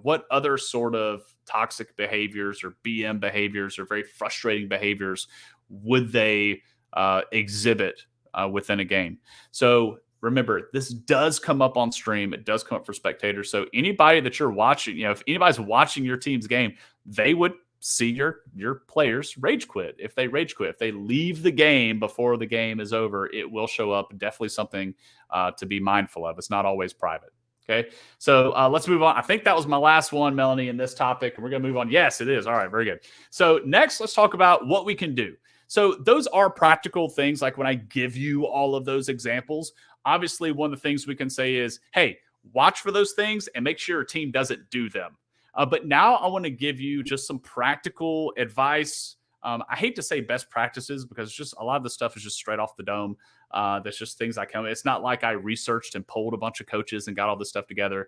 What other sort of toxic behaviors or BM behaviors or very frustrating behaviors would they exhibit within a game? So remember, this does come up on stream. It does come up for spectators. So anybody that you're watching, if anybody's watching your team's game, they would see your players rage quit. If they rage quit, if they leave the game before the game is over, it will show up. Definitely something to be mindful of. It's not always private. Okay, so let's move on. I think that was my last one, Melanie, in this topic, and we're going to move on. Yes, it is. All right, very good. So next, let's talk about what we can do. So those are practical things. Like when I give you all of those examples, obviously one of the things we can say is, hey, watch for those things and make sure your team doesn't do them. But now I want to give you just some practical advice. I hate to say best practices because just a lot of the stuff is just straight off the dome. That's just things I come. It's not like I researched and polled a bunch of coaches and got all this stuff together.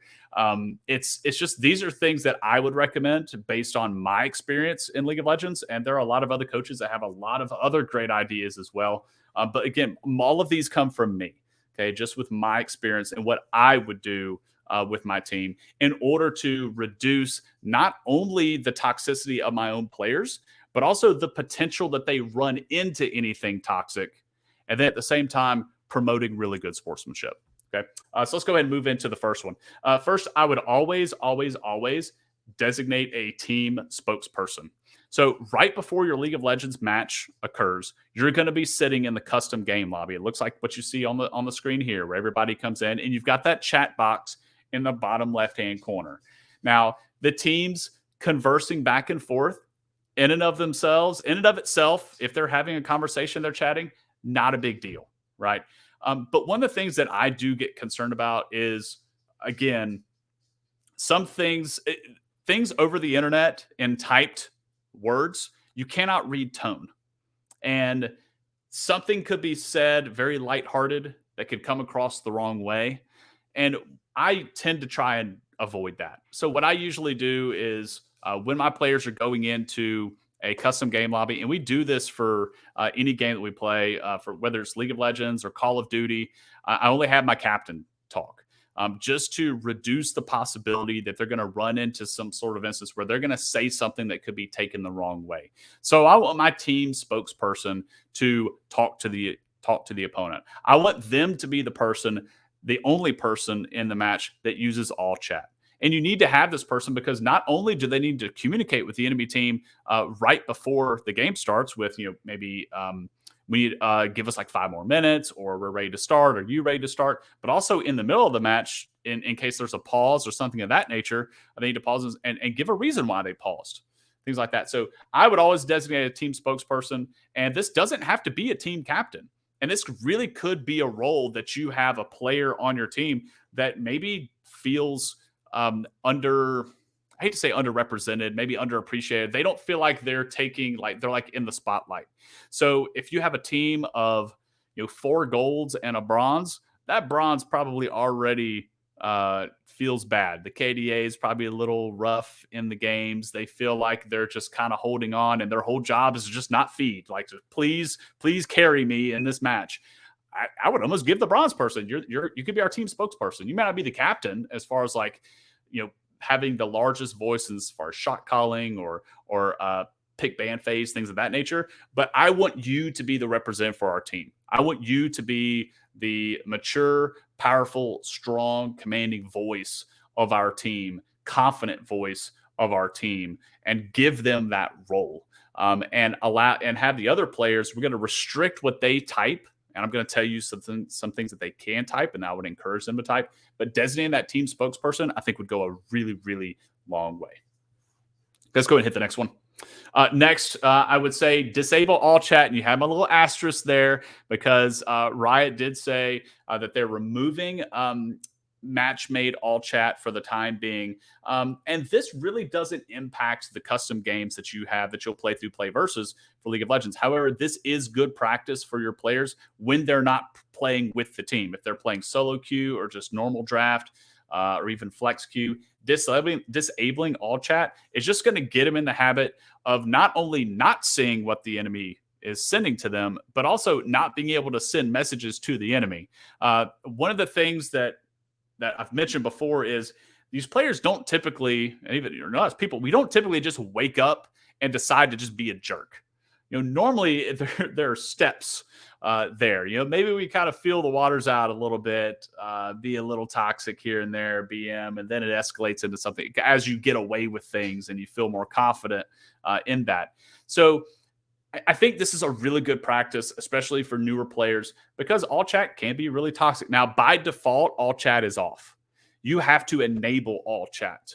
It's just these are things that I would recommend based on my experience in League of Legends, and there are a lot of other coaches that have a lot of other great ideas as well. But again, all of these come from me. Okay, just with my experience and what I would do with my team in order to reduce not only the toxicity of my own players, but also the potential that they run into anything toxic. And then at the same time, promoting really good sportsmanship. Okay. So let's go ahead and move into the first one. First, I would always designate a team spokesperson. So right before your League of Legends match occurs, you're going to be sitting in the custom game lobby. It looks like what you see on the screen here, where everybody comes in, and you've got that chat box in the bottom left-hand corner. Now, the teams conversing back and forth in and of itself, if they're having a conversation, they're chatting, not a big deal, right? But one of the things that I do get concerned about is, again, some things over the internet in typed words, you cannot read tone. And something could be said very lighthearted that could come across the wrong way. And I tend to try and avoid that. So what I usually do is when my players are going into a custom game lobby, and we do this for any game that we play, for whether it's League of Legends or Call of Duty, I only have my captain talk. Just to reduce the possibility that they're going to run into some sort of instance where they're going to say something that could be taken the wrong way. So I want my team spokesperson to talk to the opponent. I want them to be the only person in the match that uses all chat. And you need to have this person because not only do they need to communicate with the enemy team right before the game starts with, maybe we need give us like 5 more minutes, or we're ready to start, or you ready to start, but also in the middle of the match, in case there's a pause or something of that nature, they need to pause and give a reason why they paused, things like that. So I would always designate a team spokesperson, and this doesn't have to be a team captain. And this really could be a role that you have a player on your team that maybe feels I hate to say underrepresented, maybe underappreciated. They don't feel like they're they're in the spotlight. So if you have a team of 4 golds and a bronze, that bronze probably already feels bad. The KDA is probably a little rough in the games. They feel like they're just kind of holding on, and their whole job is just not feed. Like, just please carry me in this match. I would almost give the bronze person. You could be our team spokesperson. You may not be the captain as far as like, having the largest voice as far as shot calling or pick ban phase, things of that nature. But I want you to be the representative for our team. I want you to be the mature, powerful, strong, commanding voice of our team, confident voice of our team, and give them that role. And have the other players. We're going to restrict what they type. And I'm going to tell you some things that they can type, and I would encourage them to type. But designating that team spokesperson, I think, would go a really, really long way. Let's go ahead and hit the next one. Next, I would say disable all chat, and you have a little asterisk there because Riot did say that they're removing match made all chat for the time being. And this really doesn't impact the custom games that you have that you'll play through Play Versus for League of Legends. However, this is good practice for your players when they're not playing with the team. If they're playing solo queue or just normal draft or even flex queue, disabling all chat is just going to get them in the habit of not only not seeing what the enemy is sending to them, but also not being able to send messages to the enemy. One of the things that I've mentioned before is these players don't typically, and even us people, we don't typically just wake up and decide to just be a jerk. Normally there are steps there. Maybe we kind of feel the waters out a little bit, be a little toxic here and there, BM, and then it escalates into something as you get away with things and you feel more confident in that. So I think this is a really good practice, especially for newer players, because all chat can be really toxic. Now, by default, all chat is off. You have to enable all chat.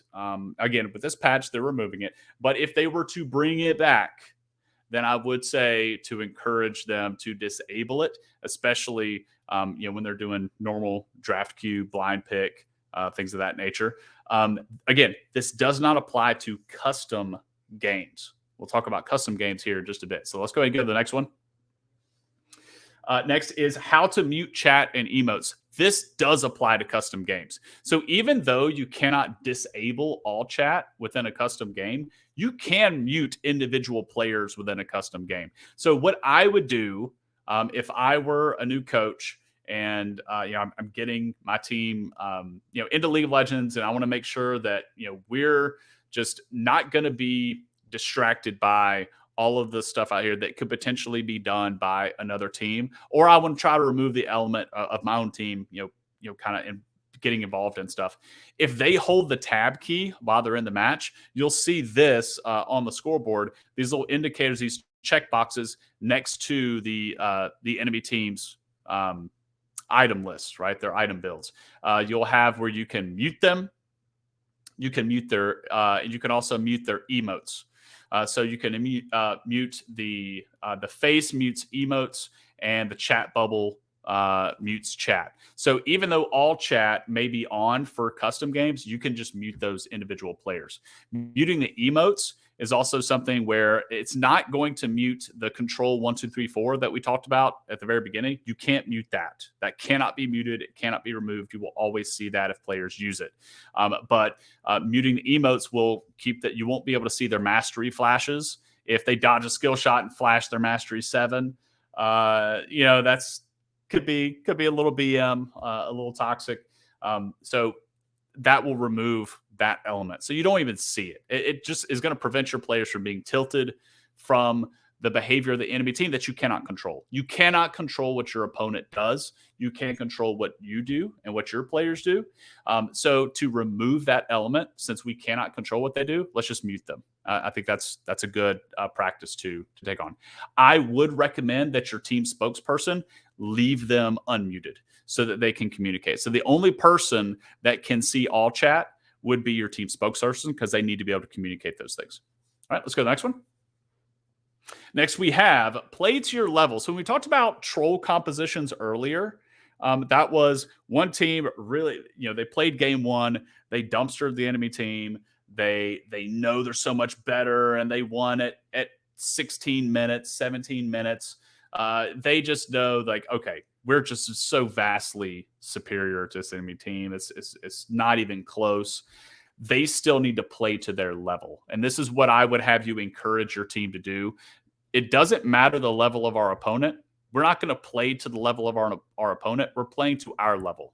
Again, with this patch, they're removing it. But if they were to bring it back, then I would say to encourage them to disable it, especially when they're doing normal draft queue, blind pick, things of that nature. Again, this does not apply to custom games. We'll talk about custom games here in just a bit. So let's go ahead and go to the next one. Next is how to mute chat and emotes. This does apply to custom games. So even though you cannot disable all chat within a custom game, you can mute individual players within a custom game. So what I would do if I were a new coach and I'm getting my team into League of Legends, and I want to make sure that we're just not going to be distracted by all of the stuff out here that could potentially be done by another team, or I want to try to remove the element of my own team, kind of getting involved in stuff. If they hold the tab key while they're in the match, you'll see this on the scoreboard, these little indicators, these check boxes next to the enemy team's item list, right? Their item builds. You'll have where you can mute them. You can mute their, you can also mute their emotes. So you can mute the face mutes emotes, and the chat bubble mutes chat. So even though all chat may be on for custom games, you can just mute those individual players. Muting the emotes is also something where it's not going to mute the control 1, 2, 3, 4 that we talked about at the very beginning. You can't mute that. That cannot be muted. It cannot be removed. You will always see that if players use it. But muting the emotes will keep that. You won't be able to see their mastery flashes. If they dodge a skill shot and flash their mastery 7, that's could be a little BM, a little toxic. So that will remove that element. So you don't even see it. It just is going to prevent your players from being tilted from the behavior of the enemy team that you cannot control. You cannot control what your opponent does. You can't control what you do and what your players do. So to remove that element, since we cannot control what they do, let's just mute them. I think that's a good practice to take on. I would recommend that your team spokesperson leave them unmuted so that they can communicate. So the only person that can see all chat would be your team spokesperson, because they need to be able to communicate those things. All right, let's go to the next one. Next, we have play to your level. So when we talked about troll compositions earlier, that was one team really, they played game one, they dumpstered the enemy team. They know they're so much better, and they won it at 16 minutes, 17 minutes. They just know, like, okay, we're just so vastly superior to this enemy team. It's not even close. They still need to play to their level. And this is what I would have you encourage your team to do. It doesn't matter the level of our opponent. We're not going to play to the level of our opponent. We're playing to our level.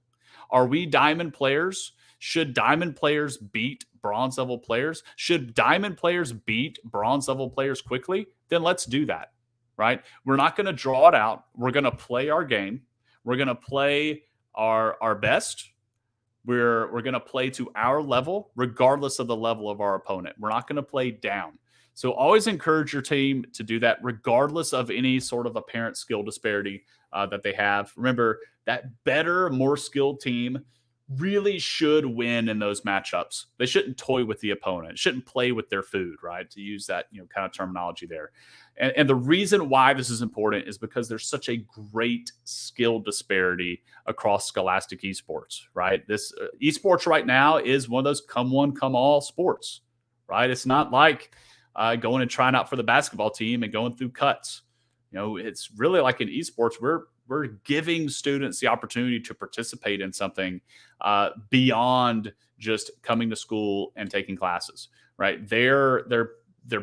Are we diamond players? Should diamond players beat bronze level players? Should diamond players beat bronze level players quickly? Then let's do that, right? We're not going to draw it out. We're going to play our game. We're going to play our best. We're going to play to our level, regardless of the level of our opponent. We're not going to play down. So always encourage your team to do that, regardless of any sort of apparent skill disparity that they have. Remember, that better, more skilled team really should win in those matchups. They shouldn't toy with the opponent, shouldn't play with their food, right? To use that kind of terminology there. And the reason why this is important is because there's such a great skill disparity across scholastic esports, right? This esports right now is one of those come one, come all sports, right? It's not like going and trying out for the basketball team and going through cuts. It's really like in esports, we're giving students the opportunity to participate in something beyond just coming to school and taking classes, right? They're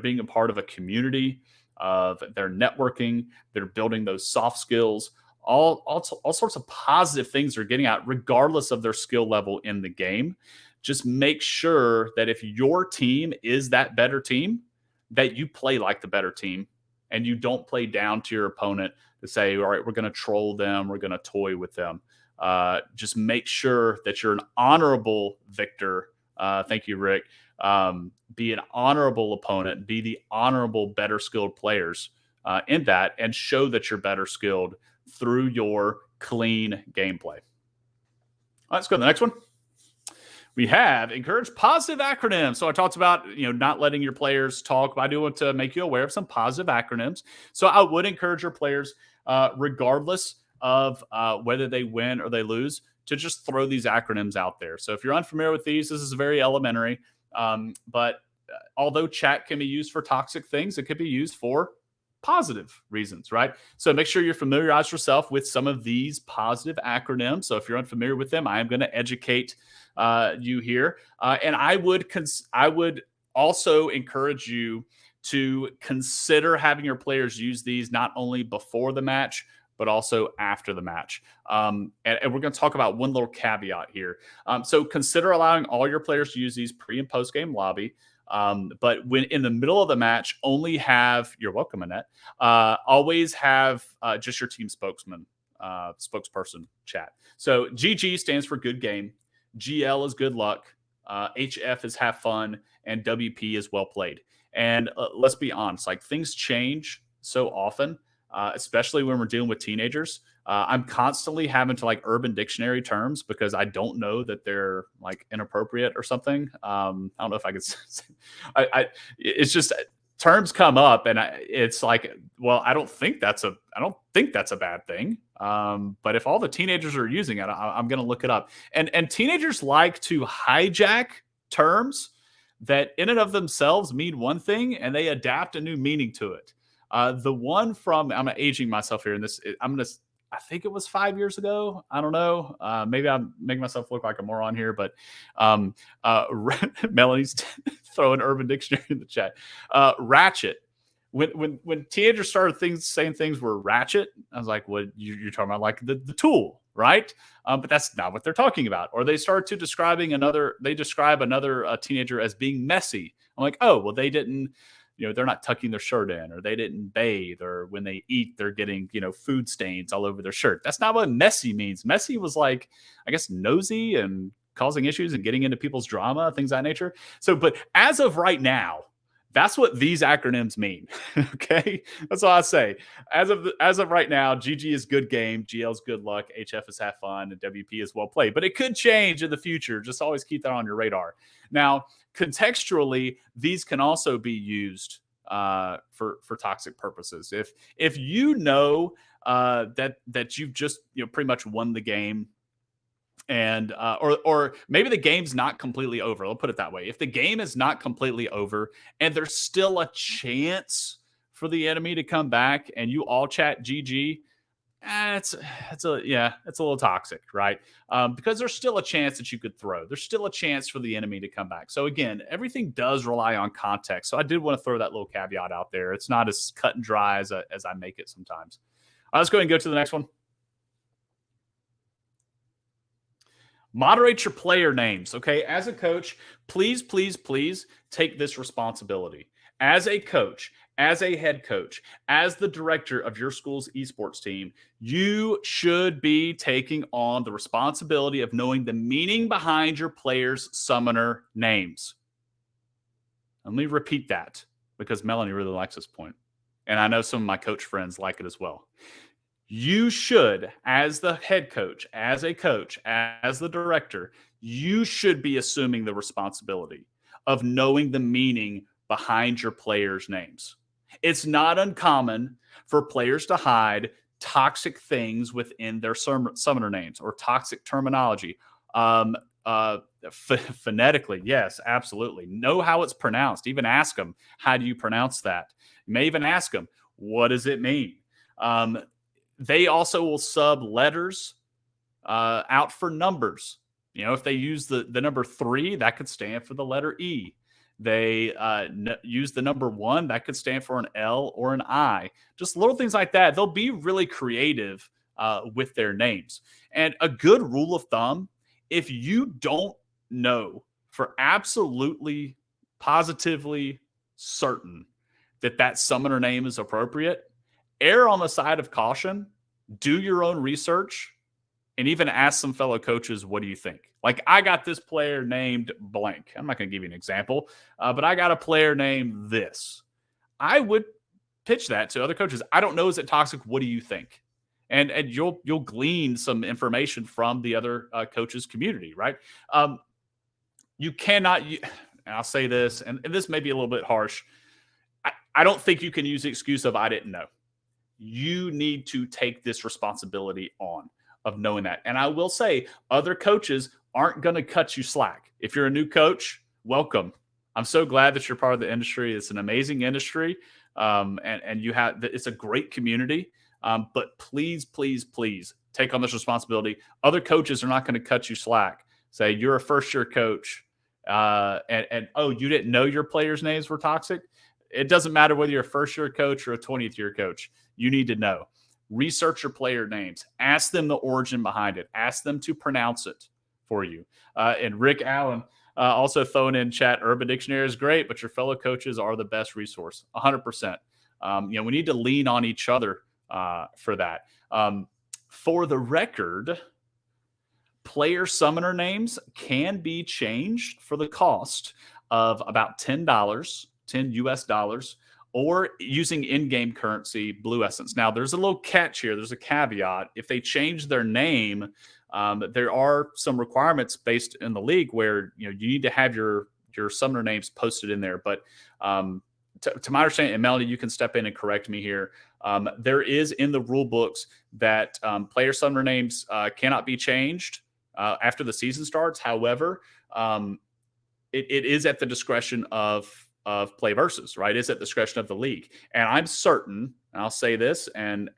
being a part of a community, of their networking, they're building those soft skills, all sorts of positive things they're getting out, regardless of their skill level in the game. Just make sure that if your team is that better team, that you play like the better team and you don't play down to your opponent to say, all right, we're going to troll them, we're going to toy with them. Just make sure that you're an honorable victor. Thank you, Rick. Be an honorable opponent, be the honorable, better skilled players in that, and show that you're better skilled through your clean gameplay. All right, let's go to the next one. We have encourage positive acronyms. So I talked about, not letting your players talk, but I do want to make you aware of some positive acronyms. So I would encourage your players, regardless of whether they win or they lose, to just throw these acronyms out there. So if you're unfamiliar with these, this is very elementary. But although chat can be used for toxic things, it could be used for positive reasons, right? So make sure you familiarize yourself with some of these positive acronyms. So if you're unfamiliar with them, I am going to educate you here. And I would also encourage you to consider having your players use these not only before the match, but also after the match. And we're going to talk about one little caveat here. So consider allowing all your players to use these pre and post game lobby. But when in the middle of the match, only have, you're welcome, Annette, always have just your team spokesperson chat. So GG stands for good game. GL is good luck. HF is have fun. And WP is well played. And let's be honest, like things change so often, especially when we're dealing with teenagers. I'm constantly having to like Urban Dictionary terms because I don't know that they're like inappropriate or something. I don't know if I could say, it's just terms come up and it's like, well, I don't think that's a bad thing. But if all the teenagers are using it, I'm going to look it up. And teenagers like to hijack terms that in and of themselves mean one thing and they adapt a new meaning to it. The one from, I'm aging myself here in this, I think it was 5 years ago. I don't know. Maybe I'm making myself look like a moron here, but Melanie's throwing Urban Dictionary in the chat. Ratchet. When teenagers started saying things were ratchet, I was like, "What you're talking about? Like the tool, right?" But that's not what they're talking about. Or they start to describe another teenager as being messy. I'm like, "Oh, well, they didn't." They're not tucking their shirt in, or they didn't bathe, or when they eat, they're getting, food stains all over their shirt. That's not what messy means. Messy was like, I guess, nosy and causing issues and getting into people's drama, things of that nature. So, but as of right now, that's what these acronyms mean. Okay. That's all I say. As of right now, GG is good game, GL is good luck, HF is have fun, and WP is well played. But it could change in the future. Just always keep that on your radar. Now, contextually, these can also be used for toxic purposes. If you know that you've just pretty much won the game, and or maybe the game's not completely over. I'll put it that way. If the game is not completely over and there's still a chance for the enemy to come back and you all chat GG, it's a little toxic, right? Because there's still a chance that you could throw. There's still a chance for the enemy to come back. So again, everything does rely on context. So I did want to throw that little caveat out there. It's not as cut and dry as I make it sometimes. All right, let's go ahead and go to the next one. Moderate your player names. Okay, as a coach, please, please, please take this responsibility. As a coach, as a head coach, as the director of your school's esports team, you should be taking on the responsibility of knowing the meaning behind your players' summoner names. Let me repeat that because Melanie really likes this point. And I know some of my coach friends like it as well. You should, as the head coach, as a coach, as the director, you should be assuming the responsibility of knowing the meaning behind your players' names. It's not uncommon for players to hide toxic things within their summoner names or toxic terminology. Phonetically, yes, absolutely. Know how it's pronounced. Even ask them, how do you pronounce that? You may even ask them, what does it mean? They also will sub letters out for numbers. You know, if they use the number 3, that could stand for the letter E. They use the number 1, that could stand for an L or an I. Just little things like that. They'll be really creative with their names. And a good rule of thumb, if you don't know for absolutely, positively certain that that summoner name is appropriate, err on the side of caution, do your own research, and even ask some fellow coaches, what do you think? Like, I got this player named blank. I'm not going to give you an example, but I got a player named this. I would pitch that to other coaches. I don't know, is it toxic? What do you think? And you'll glean some information from the other coaches' community, right? You cannot, and I'll say this, and this may be a little bit harsh. I don't think you can use the excuse of I didn't know. You need to take this responsibility on of knowing that. And I will say, other coaches aren't going to cut you slack. If you're a new coach, welcome. I'm so glad that you're part of the industry. It's an amazing industry. And you have, it's a great community. But please, please, please take on this responsibility. Other coaches are not going to cut you slack. Say you're a first year coach and oh, you didn't know your players' names were toxic. It doesn't matter whether you're a first year coach or a 20th year coach. You need to know. Research your player names. Ask them the origin behind it. Ask them to pronounce it for you. And Rick Allen also throwing in chat, Urban Dictionary is great, but your fellow coaches are the best resource. 100%. We need to lean on each other for that. For the record, player summoner names can be changed for the cost of about $10, 10 US dollars, or using in-game currency, Blue Essence. Now, there's a little catch here. There's a caveat. If they change their name, there are some requirements based in the league where you need to have your summoner names posted in there. But to my understanding, and Melanie, you can step in and correct me here. There is in the rule books that player summoner names cannot be changed after the season starts. However, it is at the discretion of PlayVS, right? It's at the discretion of the league. And I'm certain, and I'll say this, and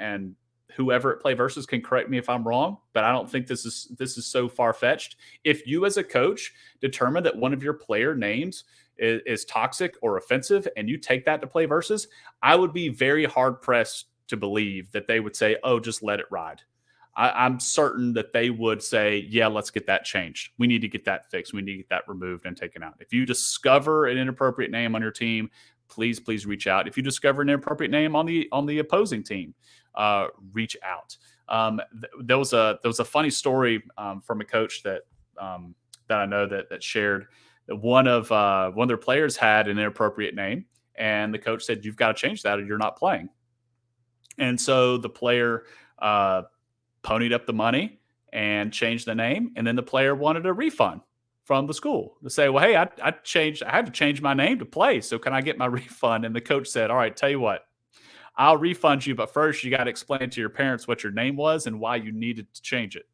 whoever at PlayVS can correct me if I'm wrong, but I don't think this is so far-fetched. If you as a coach determine that one of your player names is toxic or offensive and you take that to PlayVS, I would be very hard-pressed to believe that they would say, oh, just let it ride. I'm certain that they would say, yeah, let's get that changed. We need to get that fixed. We need to get that removed and taken out. If you discover an inappropriate name on your team, please reach out. If you discover an inappropriate name on the opposing team, reach out. There was a funny story from a coach that I know that shared that one of their players had an inappropriate name, and the coach said, you've got to change that or you're not playing. And so the player ponied up the money and changed the name, and then the player wanted a refund from the school to say, well, hey, I had to change my name to play, so can I get my refund? And the coach said, all right, tell you what, I'll refund you, but first you got to explain to your parents what your name was and why you needed to change it.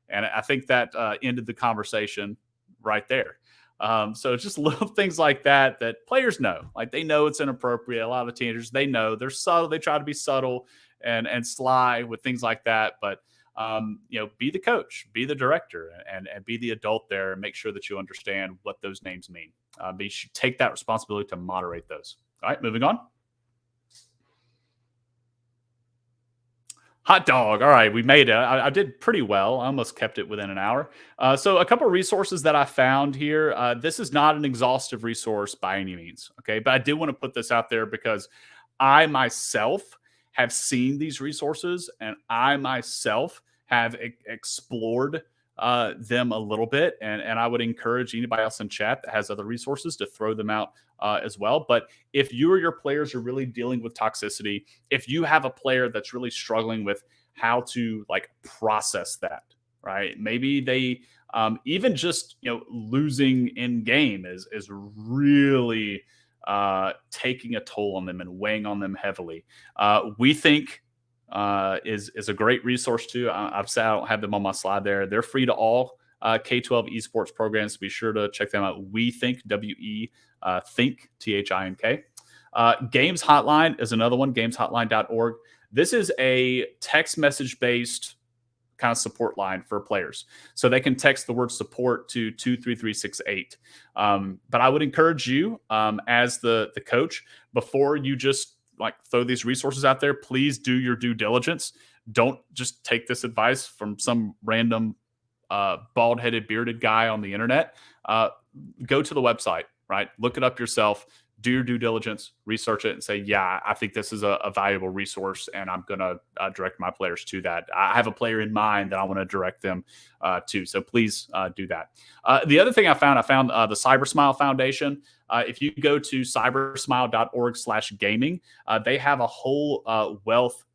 And I think that ended the conversation right there. So it's just little things like that players know. Like they know it's inappropriate. A lot of teenagers, they know they're subtle. They try to be subtle and sly with things like that. But be the coach, be the director, and be the adult there, and make sure that you understand what those names mean. But you should take that responsibility to moderate those. All right, moving on. Hot dog. All right, we made it. I did pretty well. I almost kept it within an hour. So a couple of resources that I found here. This is not an exhaustive resource by any means. Okay, but I did want to put this out there because I myself have seen these resources, and I myself have explored them a little bit, and I would encourage anybody else in chat that has other resources to throw them out as well. But if you or your players are really dealing with toxicity, if you have a player that's really struggling with how to like process that, right? Maybe they even just losing in game is really taking a toll on them and weighing on them heavily. We think is a great resource too. I've said I don't have them on my slide there. They're free to all K-12 esports programs. Be sure to check them out. We Think, W-E, Think, T-H-I-N-K. Games Hotline is another one, gameshotline.org. This is a text message based kind of support line for players. So they can text the word support to 23368. But I would encourage you as the coach, before you just like throw these resources out there, please do your due diligence. Don't just take this advice from some random bald-headed bearded guy on the internet. Go to the website, right? Look it up yourself, do your due diligence, research it, and say, yeah, I think this is a valuable resource, and I'm going to direct my players to that. I have a player in mind that I want to direct them to. So please do that. The other thing I found the CyberSmile Foundation. If you go to cybersmile.org/gaming, they have a whole wealth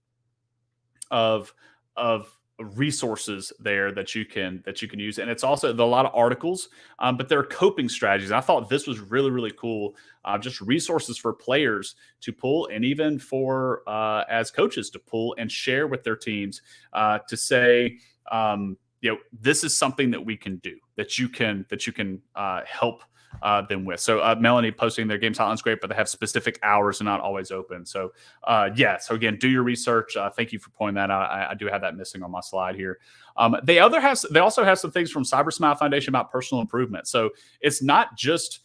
of resources there that you can use, and it's also a lot of articles, but there are coping strategies. I thought this was really cool. Just resources for players to pull, and even for as coaches to pull and share with their teams to say, this is something that we can do, that you can help them with. So Melanie posting their Games Hotline's great, but they have specific hours and not always open. So so again, do your research. Thank you for pointing that out. I do have that missing on my slide here. They also have some things from CyberSmile Foundation about personal improvement. So it's not just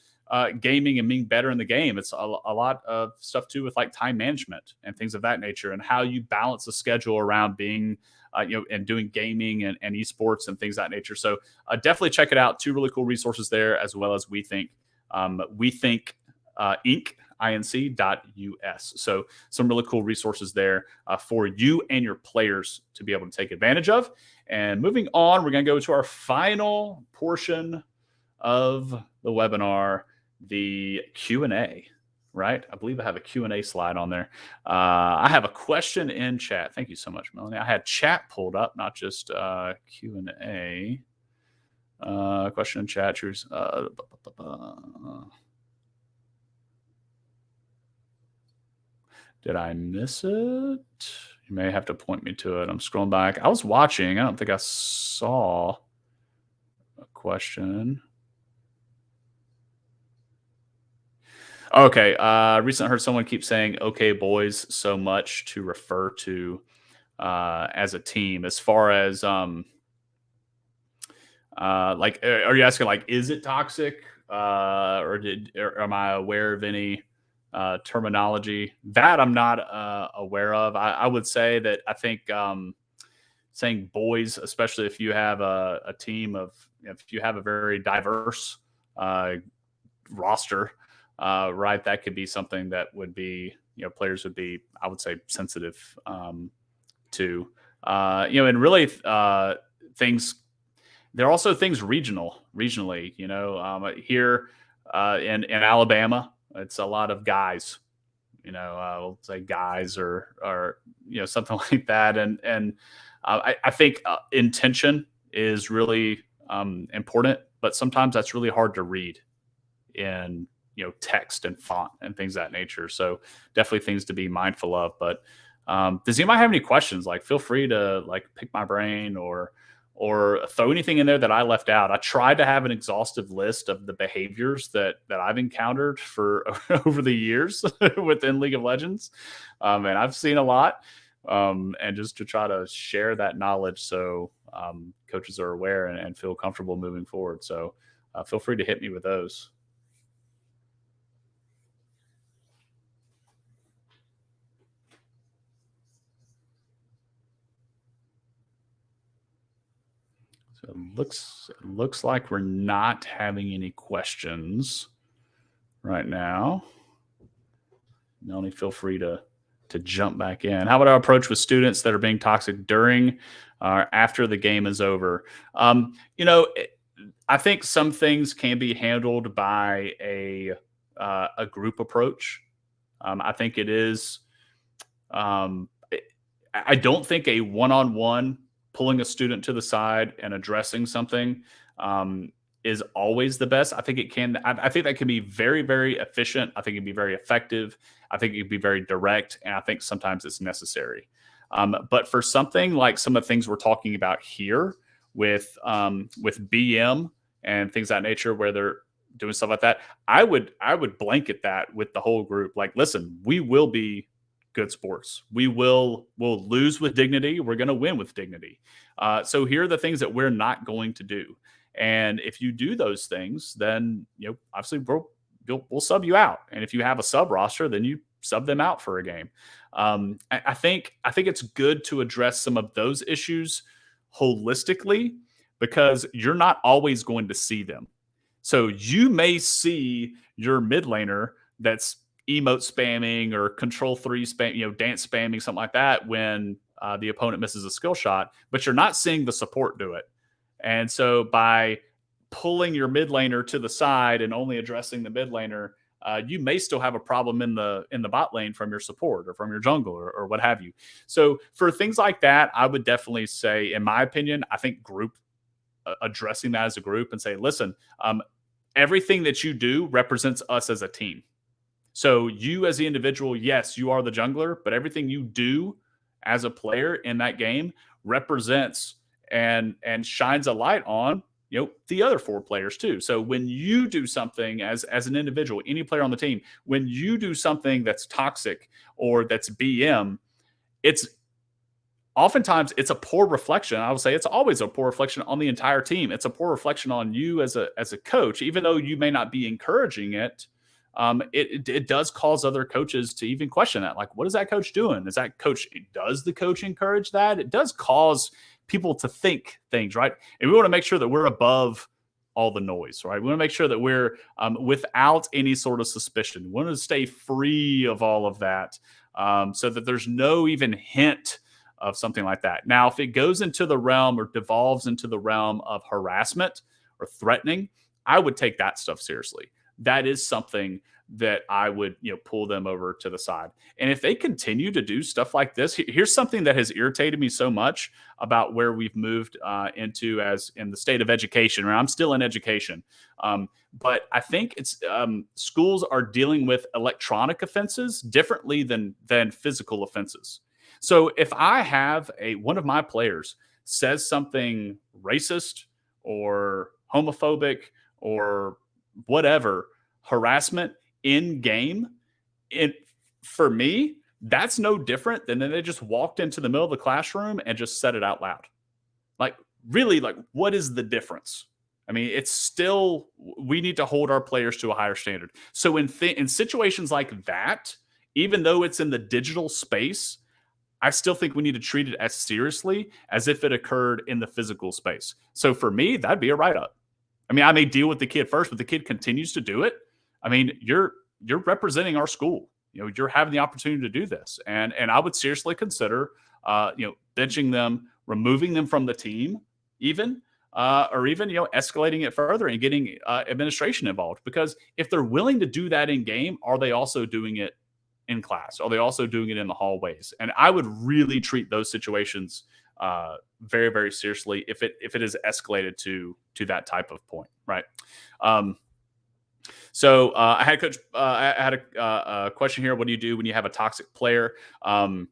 gaming and being better in the game. It's a lot of stuff too with like time management and things of that nature, and how you balance a schedule around being and doing gaming and esports and things of that nature. So definitely check it out. Two really cool resources there, as well as We Think Inc.us. So some really cool resources there for you and your players to be able to take advantage of. And moving on, we're going to go to our final portion of the webinar, the Q&A. Right? I believe I have a Q&A slide on there. I have a question in chat. Thank you so much, Melanie. I had chat pulled up, not just Q&A. Question in chat. Choose. Did I miss it? You may have to point me to it. I'm scrolling back. I was watching. I don't think I saw a question. Okay. Recently heard someone keep saying "okay, boys" so much to refer to as a team. As far as like, are you asking like, is it toxic, or am I aware of any terminology that I'm not aware of? I would say that I think saying "boys," especially if you have a team of, if you have a very diverse roster. Right, that could be something that would be, players would be, I would say, sensitive to, and really things. There are also things regionally. Here in Alabama, it's a lot of guys. I'll say guys or something like that, and I think intention is really important, but sometimes that's really hard to read in text and font and things of that nature. So definitely things to be mindful of. But does anybody have any questions? Like, feel free to like pick my brain or or throw anything in there that I left out. I tried to have an exhaustive list of the behaviors that I've encountered for over the years within League of Legends, and I've seen a lot. And just to try to share that knowledge so coaches are aware and feel comfortable moving forward. So feel free to hit me with those. So it looks like we're not having any questions right now. Melanie, feel free to jump back in. How about our approach with students that are being toxic during or after the game is over? I think some things can be handled by a group approach. I think it is. I don't think a one-on-one pulling a student to the side and addressing something is always the best. I think it can. I think that can be very, very efficient. I think it can be very effective. I think it can be very direct, and I think sometimes it's necessary. But for something like some of the things we're talking about here with BM and things of that nature, where they're doing stuff like that, I would blanket that with the whole group. Like, listen, we will be good sports. We'll lose with dignity. We're going to win with dignity. So here are the things that we're not going to do. And if you do those things, then obviously we'll sub you out. And if you have a sub roster, then you sub them out for a game. I think it's good to address some of those issues holistically, because you're not always going to see them. So you may see your mid laner that's emote spamming or control 3 spam, dance spamming, something like that when the opponent misses a skill shot, but you're not seeing the support do it. And so by pulling your mid laner to the side and only addressing the mid laner, you may still have a problem in the bot lane from your support or from your jungle or what have you. So for things like that, I would definitely say, in my opinion, I think addressing that as a group and say, listen, everything that you do represents us as a team. So you as the individual, yes, you are the jungler, but everything you do as a player in that game represents and shines a light on the other 4 players too. So when you do something as an individual, any player on the team, when you do something that's toxic or that's BM, oftentimes it's a poor reflection. I would say it's always a poor reflection on the entire team. It's a poor reflection on you as a coach, even though you may not be encouraging it. It does cause other coaches to even question that. Like, what is that coach doing? Does the coach encourage that? It does cause people to think things, right? And we want to make sure that we're above all the noise, right? We want to make sure that we're without any sort of suspicion. We want to stay free of all of that, so that there's no even hint of something like that. Now, if it goes into the realm or devolves into the realm of harassment or threatening, I would take that stuff seriously. That is something that I would pull them over to the side. And if they continue to do stuff like this, here's something that has irritated me so much about where we've moved into as in the state of education. Right? I'm still in education, but I think it's schools are dealing with electronic offenses differently than physical offenses. So if I have one of my players says something racist or homophobic or whatever, harassment in game, for me, that's no different than they just walked into the middle of the classroom and just said it out loud. Like, really, like, what is the difference? I mean, it's still, we need to hold our players to a higher standard. So in situations like that, even though it's in the digital space, I still think we need to treat it as seriously as if it occurred in the physical space. So for me, that'd be a write-up. I mean, I may deal with the kid first, but the kid continues to do it. I mean, you're representing our school. You're having the opportunity to do this, and I would seriously consider, benching them, removing them from the team, even, or even escalating it further and getting administration involved. Because if they're willing to do that in game, are they also doing it in class? Are they also doing it in the hallways? And I would really treat those situations very, very seriously if it is escalated to that type of point, right? So I had a question here. What do you do when you have a toxic player? And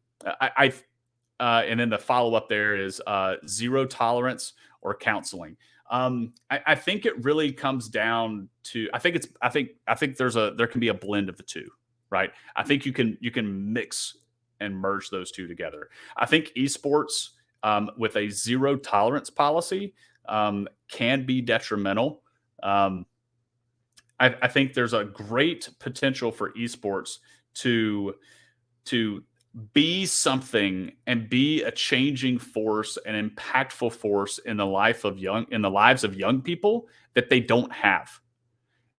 then the follow up there is zero tolerance or counseling. I think it really comes down to, I think there can be a blend of the two, right? I think you can mix and merge those two together. I think esports with a zero tolerance policy can be detrimental. I think there's a great potential for esports to be something and be a changing force, an impactful force in the lives of young people that they don't have.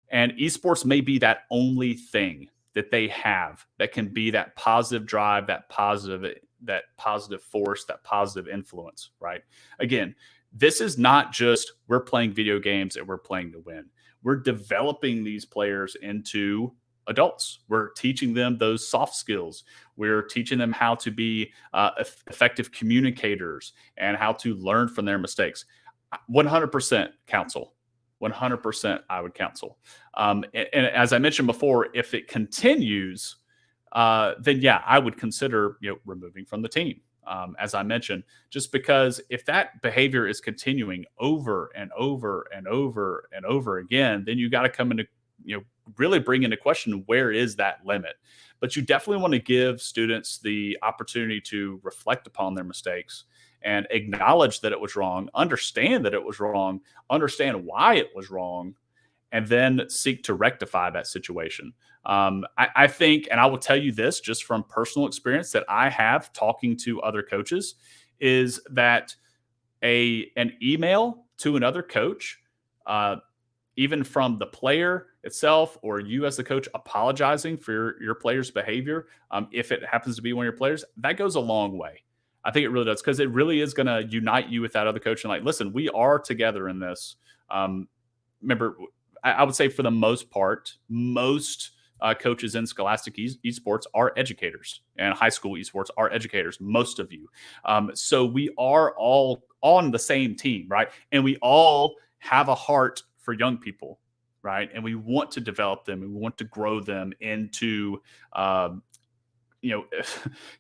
And esports may be that only thing that they have that can be that positive drive, that positive force, that positive influence, right? Again, this is not just we're playing video games and we're playing to win. We're developing these players into adults. We're teaching them those soft skills. We're teaching them how to be effective communicators and how to learn from their mistakes. 100% counsel. 100% I would counsel. And as I mentioned before, if it continues, then yeah, I would consider removing from the team. As I mentioned, just because if that behavior is continuing over and over and over and over again, then you got to come into really bring into question, where is that limit? But you definitely want to give students the opportunity to reflect upon their mistakes and acknowledge that it was wrong, understand that it was wrong, understand why it was wrong, and then seek to rectify that situation. I think, and I will tell you this just from personal experience that I have talking to other coaches, is that an email to another coach, even from the player itself or you as the coach apologizing for your player's behavior, if it happens to be one of your players, that goes a long way. I think it really does, because it really is going to unite you with that other coach and like, listen, we are together in this. Remember, I would say for the most part, most coaches in scholastic esports are educators, and high school esports are educators, most of you. So we are all on the same team, right? And we all have a heart for young people, right? And we want to develop them and we want to grow them into,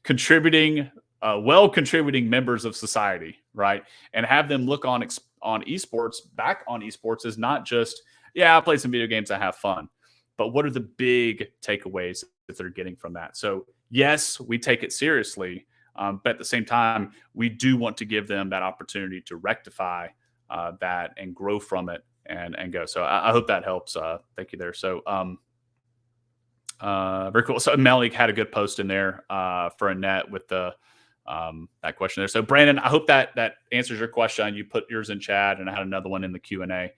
contributing members of society, right? And have them look on esports as not just, I play some video games, I have fun, but what are the big takeaways that they're getting from that? So yes, we take it seriously, but at the same time, we do want to give them that opportunity to rectify that and grow from it and go. So I hope that helps. Thank you there. So very cool. So Malik had a good post in there for Annette with the that question there. So Brandon, I hope that answers your question. You put yours in chat, and I had another one in the Q&A.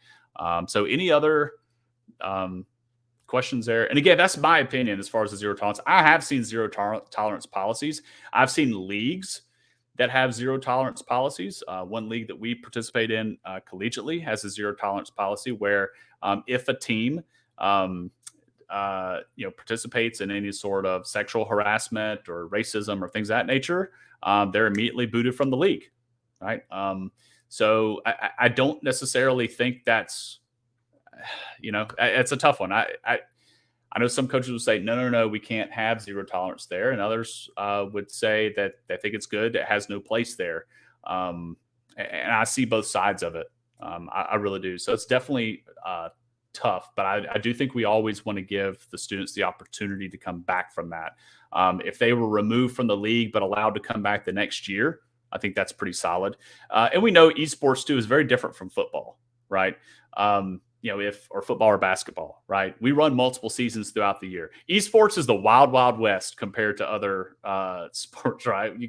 So any other questions there? And again, that's my opinion as far as the zero tolerance. I have seen zero tolerance policies. I've seen leagues that have zero tolerance policies. One league that we participate in collegiately has a zero tolerance policy where if a team participates in any sort of sexual harassment or racism or things of that nature, they're immediately booted from the league, right? So I don't necessarily think that's, it's a tough one. I know some coaches would say, no, we can't have zero tolerance there. And others would say that they think it's good. It has no place there. And I see both sides of it. I really do. So it's definitely tough, but I do think we always want to give the students the opportunity to come back from that. If they were removed from the league but allowed to come back the next year, I think that's pretty solid. And we know esports too is very different from football, right? Or football or basketball, right? We run multiple seasons throughout the year. Esports is the wild, wild west compared to other sports, right? You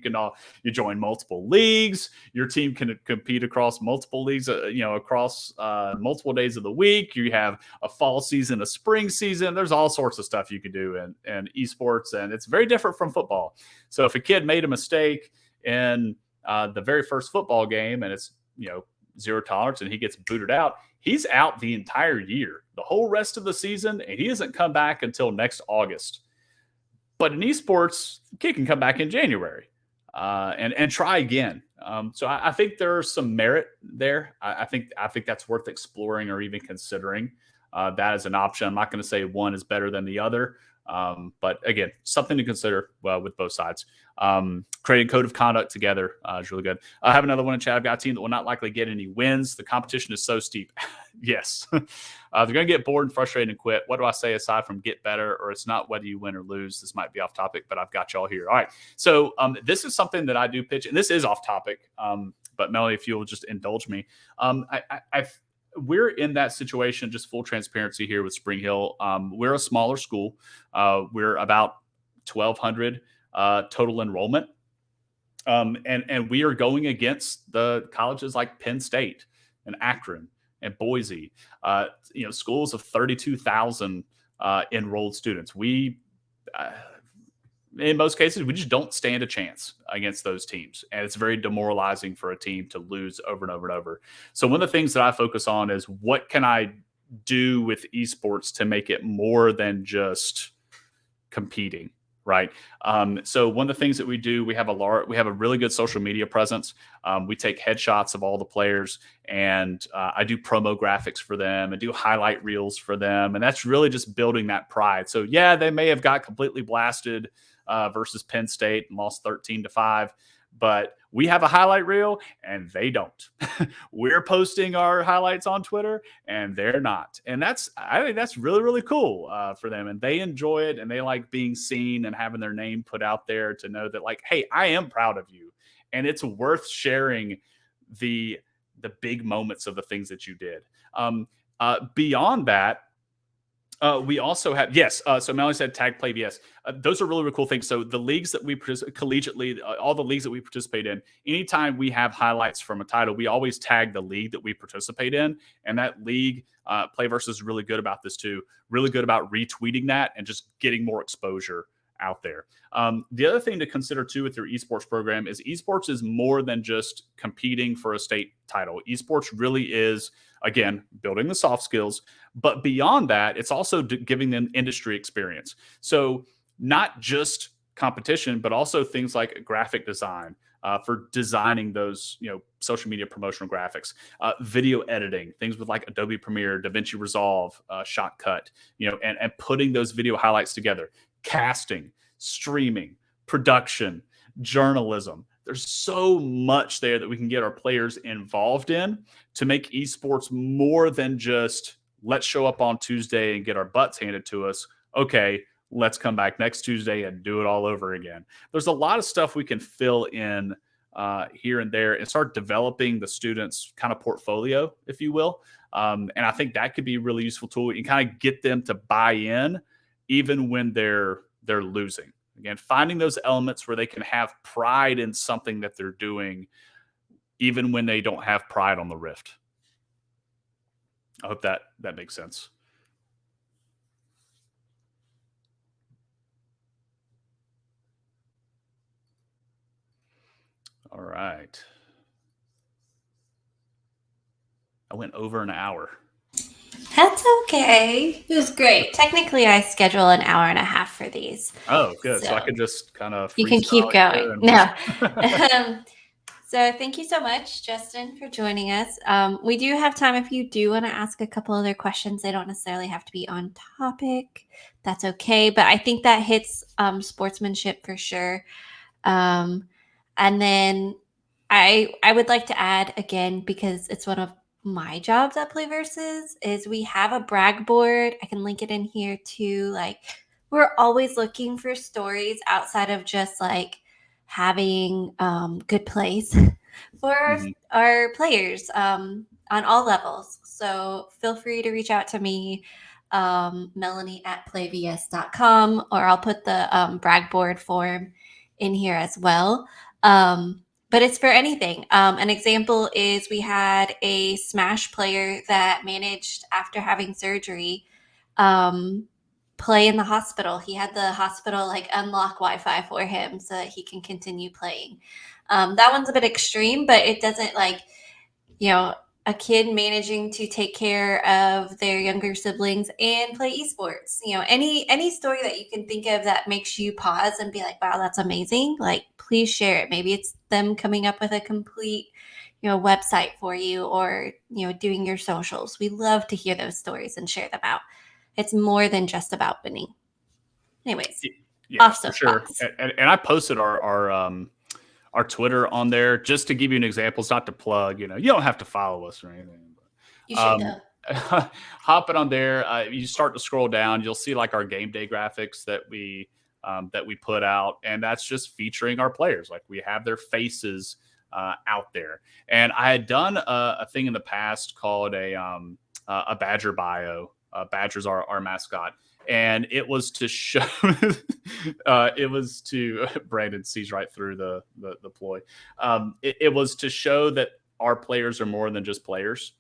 join multiple leagues. Your team can compete across multiple leagues, across multiple days of the week. You have a fall season, a spring season. There's all sorts of stuff you can do in esports, and it's very different from football. So if a kid made a mistake in the very first football game and it's, zero tolerance and he gets booted out, he's out the entire year, the whole rest of the season, and he doesn't come back until next August. But in esports, the kid can come back in January and try again. So I think there's some merit there. I think that's worth exploring or even considering that as an option. I'm not going to say one is better than the other. But again, something to consider with both sides. Creating code of conduct together is really good. I have another one in chat. I've got a team that will not likely get any wins. The competition is so steep. Yes. They're going to get bored and frustrated and quit. What do I say aside from get better, or it's not whether you win or lose? This might be off topic, but I've got y'all here. All right. So this is something that I do pitch, and this is off topic. But Melanie, if you'll just indulge me, we're in that situation, just full transparency here with Spring Hill. We're a smaller school. We're about 1,200 total enrollment. And we are going against the colleges like Penn State and Akron and Boise, schools of 32,000 enrolled students. We, in most cases, we just don't stand a chance against those teams. And it's very demoralizing for a team to lose over and over and over. So one of the things that I focus on is what can I do with esports to make it more than just competing, right? So one of the things that we do, we have a really good social media presence. We take headshots of all the players, and I do promo graphics for them and do highlight reels for them. And that's really just building that pride. So yeah, they may have got completely blasted versus Penn State and lost 13-5. But we have a highlight reel and they don't. We're posting our highlights on Twitter and they're not. And I think that's really, really cool for them. And they enjoy it and they like being seen and having their name put out there to know that, like, hey, I am proud of you. And it's worth sharing the big moments of the things that you did. Beyond that, we also have, so Melanie said tag PlayVS. Those are really, really cool things. So the leagues that we collegiately, all the leagues that we participate in, anytime we have highlights from a title, we always tag the league that we participate in. And that league, PlayVS is really good about this too. Really good about retweeting that and just getting more exposure out there. The other thing to consider too with your esports program is esports is more than just competing for a state title. Esports really is, again, building the soft skills, but beyond that, it's also giving them industry experience. So not just competition, but also things like graphic design for designing those, social media promotional graphics, video editing, things with like Adobe Premiere, DaVinci Resolve, Shotcut, and putting those video highlights together, casting, streaming, production, journalism. There's so much there that we can get our players involved in to make esports more than just let's show up on Tuesday and get our butts handed to us. Okay, let's come back next Tuesday and do it all over again. There's a lot of stuff we can fill in here and there and start developing the students' kind of portfolio, if you will. And I think that could be a really useful tool. You kind of get them to buy in even when they're losing. Again, finding those elements where they can have pride in something that they're doing, even when they don't have pride on the Rift. I hope that makes sense. All right. I went over an hour. That's okay. It was great. Technically, I schedule an hour and a half for these. Oh, good. So I could just kind of you can keep going. No. So thank you so much, Justin, for joining us. We do have time if you do want to ask a couple other questions. They don't necessarily have to be on topic. That's okay. But I think that hits sportsmanship for sure. And then I would like to add again, because it's one of my jobs at PlayVS, is we have a brag board. I can link it in here too. Like, we're always looking for stories outside of just like having good plays for our players on all levels. So feel free to reach out to me, Melanie at playvs.com, or I'll put the brag board form in here as well. But it's for anything. An example is we had a Smash player that managed, after having surgery, play in the hospital. He had the hospital like unlock Wi-Fi for him so that he can continue playing. That one's a bit extreme, but it doesn't a kid managing to take care of their younger siblings and play esports. Any story that you can think of that makes you pause and be like, wow, that's amazing. Like, please share it. Maybe it's them coming up with a complete, website for you, or, doing your socials. We love to hear those stories and share them out. It's more than just about winning. Anyways, Yeah, off for sure. soapbox. And I posted our Twitter on there just to give you an example. It's not to plug, you don't have to follow us or anything. You should though. Hopping on there, you start to scroll down, you'll see like our game day graphics that we put out, and that's just featuring our players. Like we have their faces out there. And I had done a thing in the past called a Badger bio. Badger's our mascot. And it was to show, Brandon sees right through the ploy. It was to show that our players are more than just players.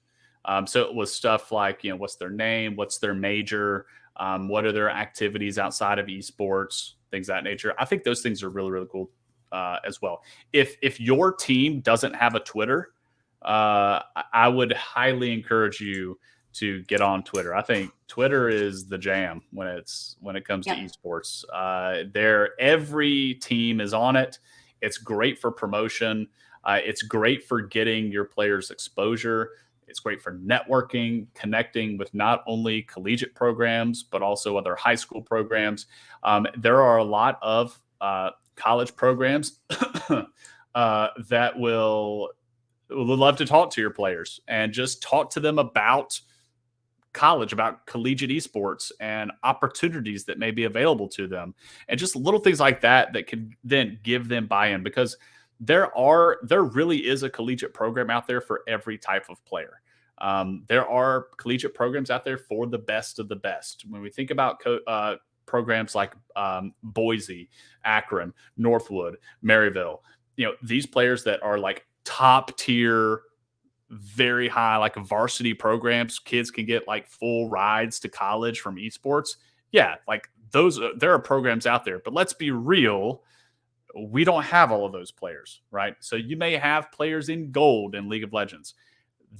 So it was stuff like, what's their name, what's their major, what are their activities outside of esports, things of that nature. I think those things are really, really cool as well. If your team doesn't have a Twitter, I would highly encourage you to get on Twitter. I think Twitter is the jam when it comes to esports. Every team is on it. It's great for promotion. It's great for getting your players exposure. It's great for networking, connecting with not only collegiate programs, but also other high school programs. There are a lot of college programs that will love to talk to your players and just talk to them about college, about collegiate esports and opportunities that may be available to them, and just little things like that can then give them buy-in, because there really is a collegiate program out there for every type of player. There are collegiate programs out there for the best of the best. When we think about programs like Boise, Akron, Northwood, Maryville, these players that are like top tier, very high, like varsity programs, kids can get like full rides to college from esports. Yeah, like there are programs out there, but let's be real, we don't have all of those players, right? So you may have players in gold in League of Legends.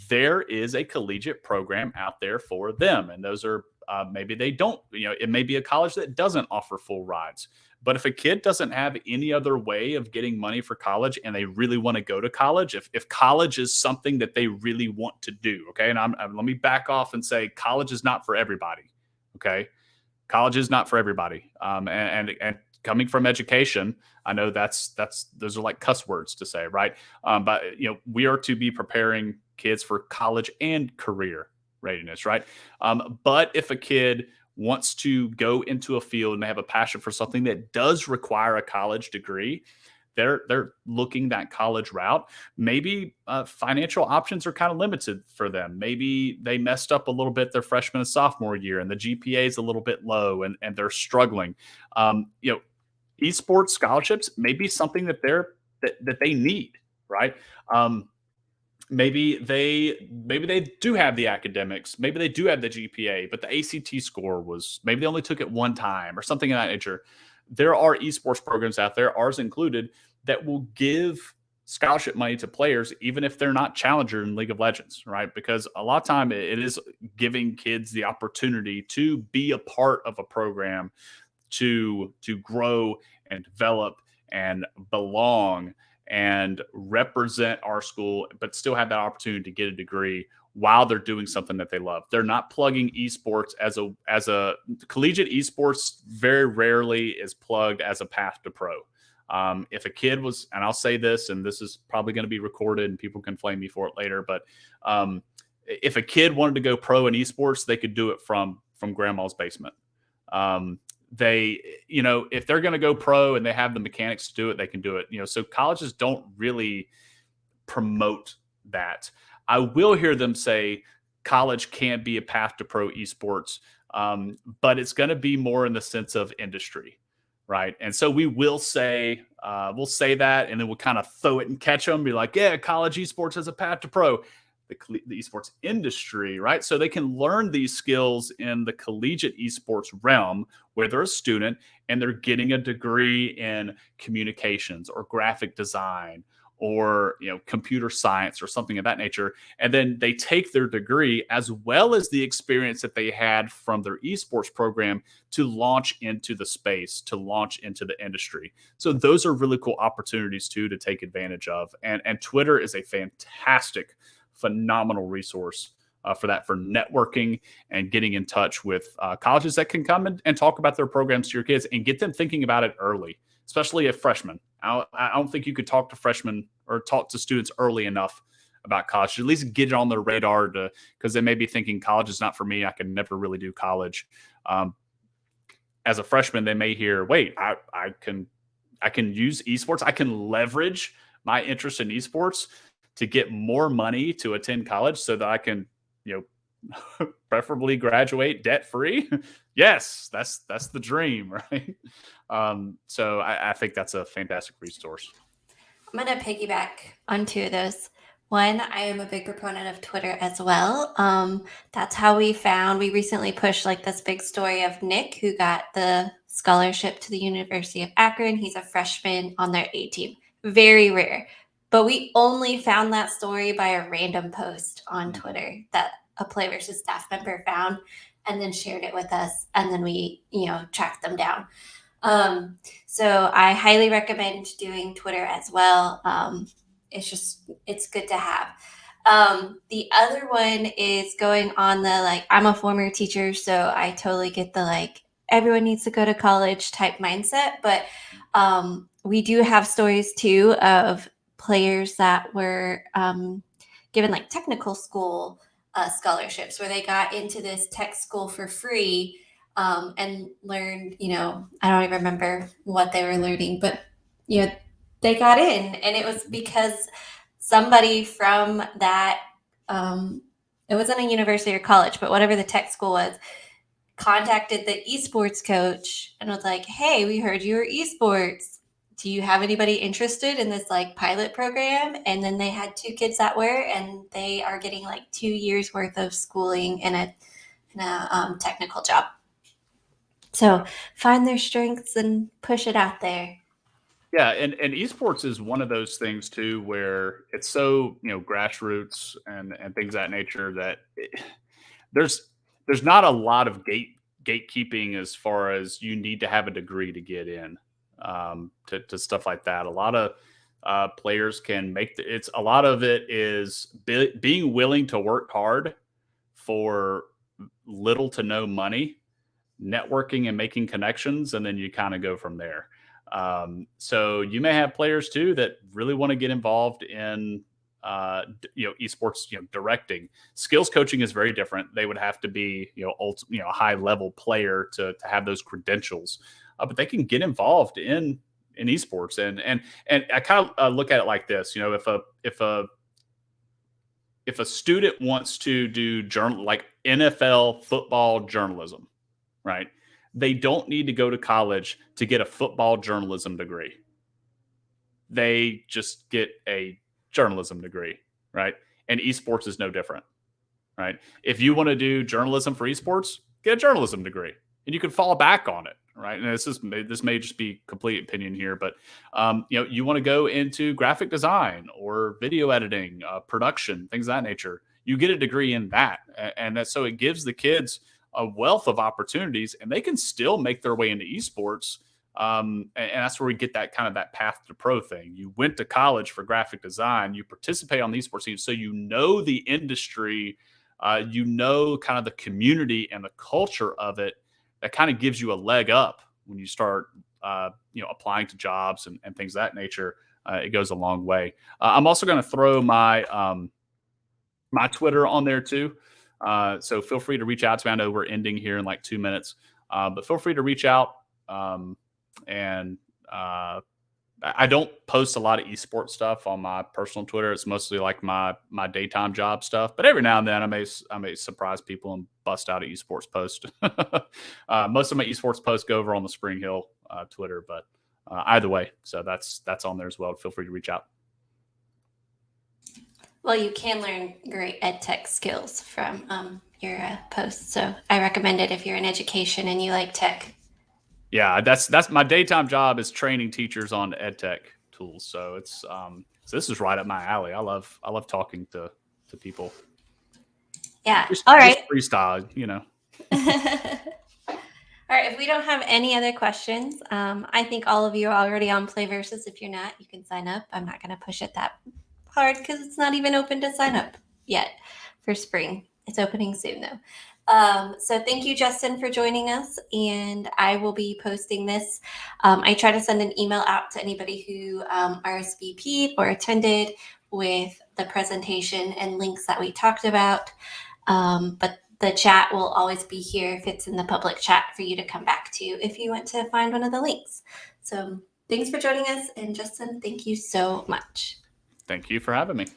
There is a collegiate program out there for them, and those are maybe they don't, it may be a college that doesn't offer full rides. But if a kid doesn't have any other way of getting money for college and they really want to go to college, if college is something that they really want to do, okay, and let me back off and say college is not for everybody, okay? College is not for everybody. And coming from education, I know those are like cuss words to say, right? But we are to be preparing kids for college and career readiness, right? But if a kid wants to go into a field and they have a passion for something that does require a college degree, they're looking that college route. Maybe financial options are kind of limited for them. Maybe they messed up a little bit their freshman and sophomore year, and the GPA is a little bit low, and they're struggling. Esports scholarships may be something that they need, right? Maybe they do have the academics, maybe they do have the GPA, but the ACT score maybe they only took it one time or something of that nature. There are esports programs out there, ours included, that will give scholarship money to players even if they're not challenger in League of Legends, right? Because a lot of time it is giving kids the opportunity to be a part of a program, to grow and develop and belong and represent our school, but still have that opportunity to get a degree while they're doing something that they love. They're not plugging esports as a collegiate esports very rarely is plugged as a path to pro. If a kid was, and I'll say this, and this is probably going to be recorded and people can flame me for it later, but if a kid wanted to go pro in esports, they could do it from grandma's basement. If they're going to go pro and they have the mechanics to do it, they can do it. So colleges don't really promote that. I will hear them say college can be a path to pro esports, but it's going to be more in the sense of industry, right? And so we will say that, and then we'll kind of throw it and catch them, be like, yeah, college esports has a path to pro. The esports industry, right? So they can learn these skills in the collegiate esports realm where they're a student and they're getting a degree in communications or graphic design or computer science or something of that nature. And then they take their degree as well as the experience that they had from their esports program to launch into the space, to launch into the industry. So those are really cool opportunities too to take advantage of. And Twitter is a phenomenal resource for that, for networking and getting in touch with colleges that can come and talk about their programs to your kids and get them thinking about it early, especially as freshmen. I don't think you could talk to freshmen or talk to students early enough about college. At least get it on their radar, because they may be thinking college is not for me. I can never really do college. As a freshman, they may hear, wait, I can use esports. I can leverage my interest in esports to get more money to attend college so that I can, preferably graduate debt free. Yes, that's the dream, right? So I think that's a fantastic resource. I'm going to piggyback on two of those. One, I am a big proponent of Twitter as well. That's how we recently pushed like this big story of Nick, who got the scholarship to the University of Akron. He's a freshman on their A team. Very rare. But we only found that story by a random post on Twitter that a PlayVS staff member found and then shared it with us. And then we, tracked them down. So I highly recommend doing Twitter as well. It's good to have. The other one is going on the, I'm a former teacher, so I totally get the, everyone needs to go to college type mindset. But, we do have stories too of players that were, given technical school, scholarships where they got into this tech school for free. And learned, I don't even remember what they were learning, but, they got in, and it was because somebody from that, it wasn't a university or college, but whatever the tech school was, contacted the esports coach and was like, hey, we heard you were esports. Do you have anybody interested in this pilot program? And then they had 2 kids that were, and they are getting 2 years worth of schooling in a technical job. So find their strengths and push it out there. Yeah, and esports is one of those things too, where it's so grassroots and things of that nature that there's not a lot of gatekeeping as far as you need to have a degree to get in to stuff like that. A lot of players can make it's a lot of it is being willing to work hard for little to no money, networking and making connections, and then you kind of go from there. So you may have players too that really want to get involved in esports, directing. Skills coaching is very different. They would have to be a high level player to have those credentials, but they can get involved in esports. And I kind of look at it like this. If a student wants to do NFL football journalism, right? They don't need to go to college to get a football journalism degree. They just get a journalism degree, right? And esports is no different, right? If you want to do journalism for esports, get a journalism degree, and you can fall back on it, right? And this may just be complete opinion here, but you want to go into graphic design or video editing, production, things of that nature. You get a degree in that, and so it gives the kids a wealth of opportunities, and they can still make their way into esports. And that's where we get that kind of that path to pro thing. You went to college for graphic design, you participate on the esports team, so the industry, kind of the community and the culture of it. That kind of gives you a leg up when you start, applying to jobs and things of that nature. It goes a long way. I'm also going to throw my my Twitter on there too. So feel free to reach out to me. I know we're ending here in 2 minutes, but feel free to reach out. I don't post a lot of esports stuff on my personal Twitter. It's mostly my daytime job stuff, but every now and then I may surprise people and bust out an esports post. Most of my esports posts go over on the Spring Hill Twitter, but either way, so that's on there as well. Feel free to reach out. Well, you can learn great ed tech skills from your posts, so I recommend it if you're in education and you like tech. Yeah, that's my daytime job is training teachers on ed tech tools. So it's so this is right up my alley. I love talking to people. Yeah. All right. Just freestyle, All right. If we don't have any other questions, I think all of you are already on PlayVS. If you're not, you can sign up. I'm not going to push it that hard because it's not even open to sign up yet for spring. It's opening soon, though. So thank you, Justin, for joining us, and I will be posting this. I try to send an email out to anybody who RSVP'd or attended with the presentation and links that we talked about. But the chat will always be here if it's in the public chat for you to come back to if you want to find one of the links. So thanks for joining us, and Justin, thank you so much. Thank you for having me.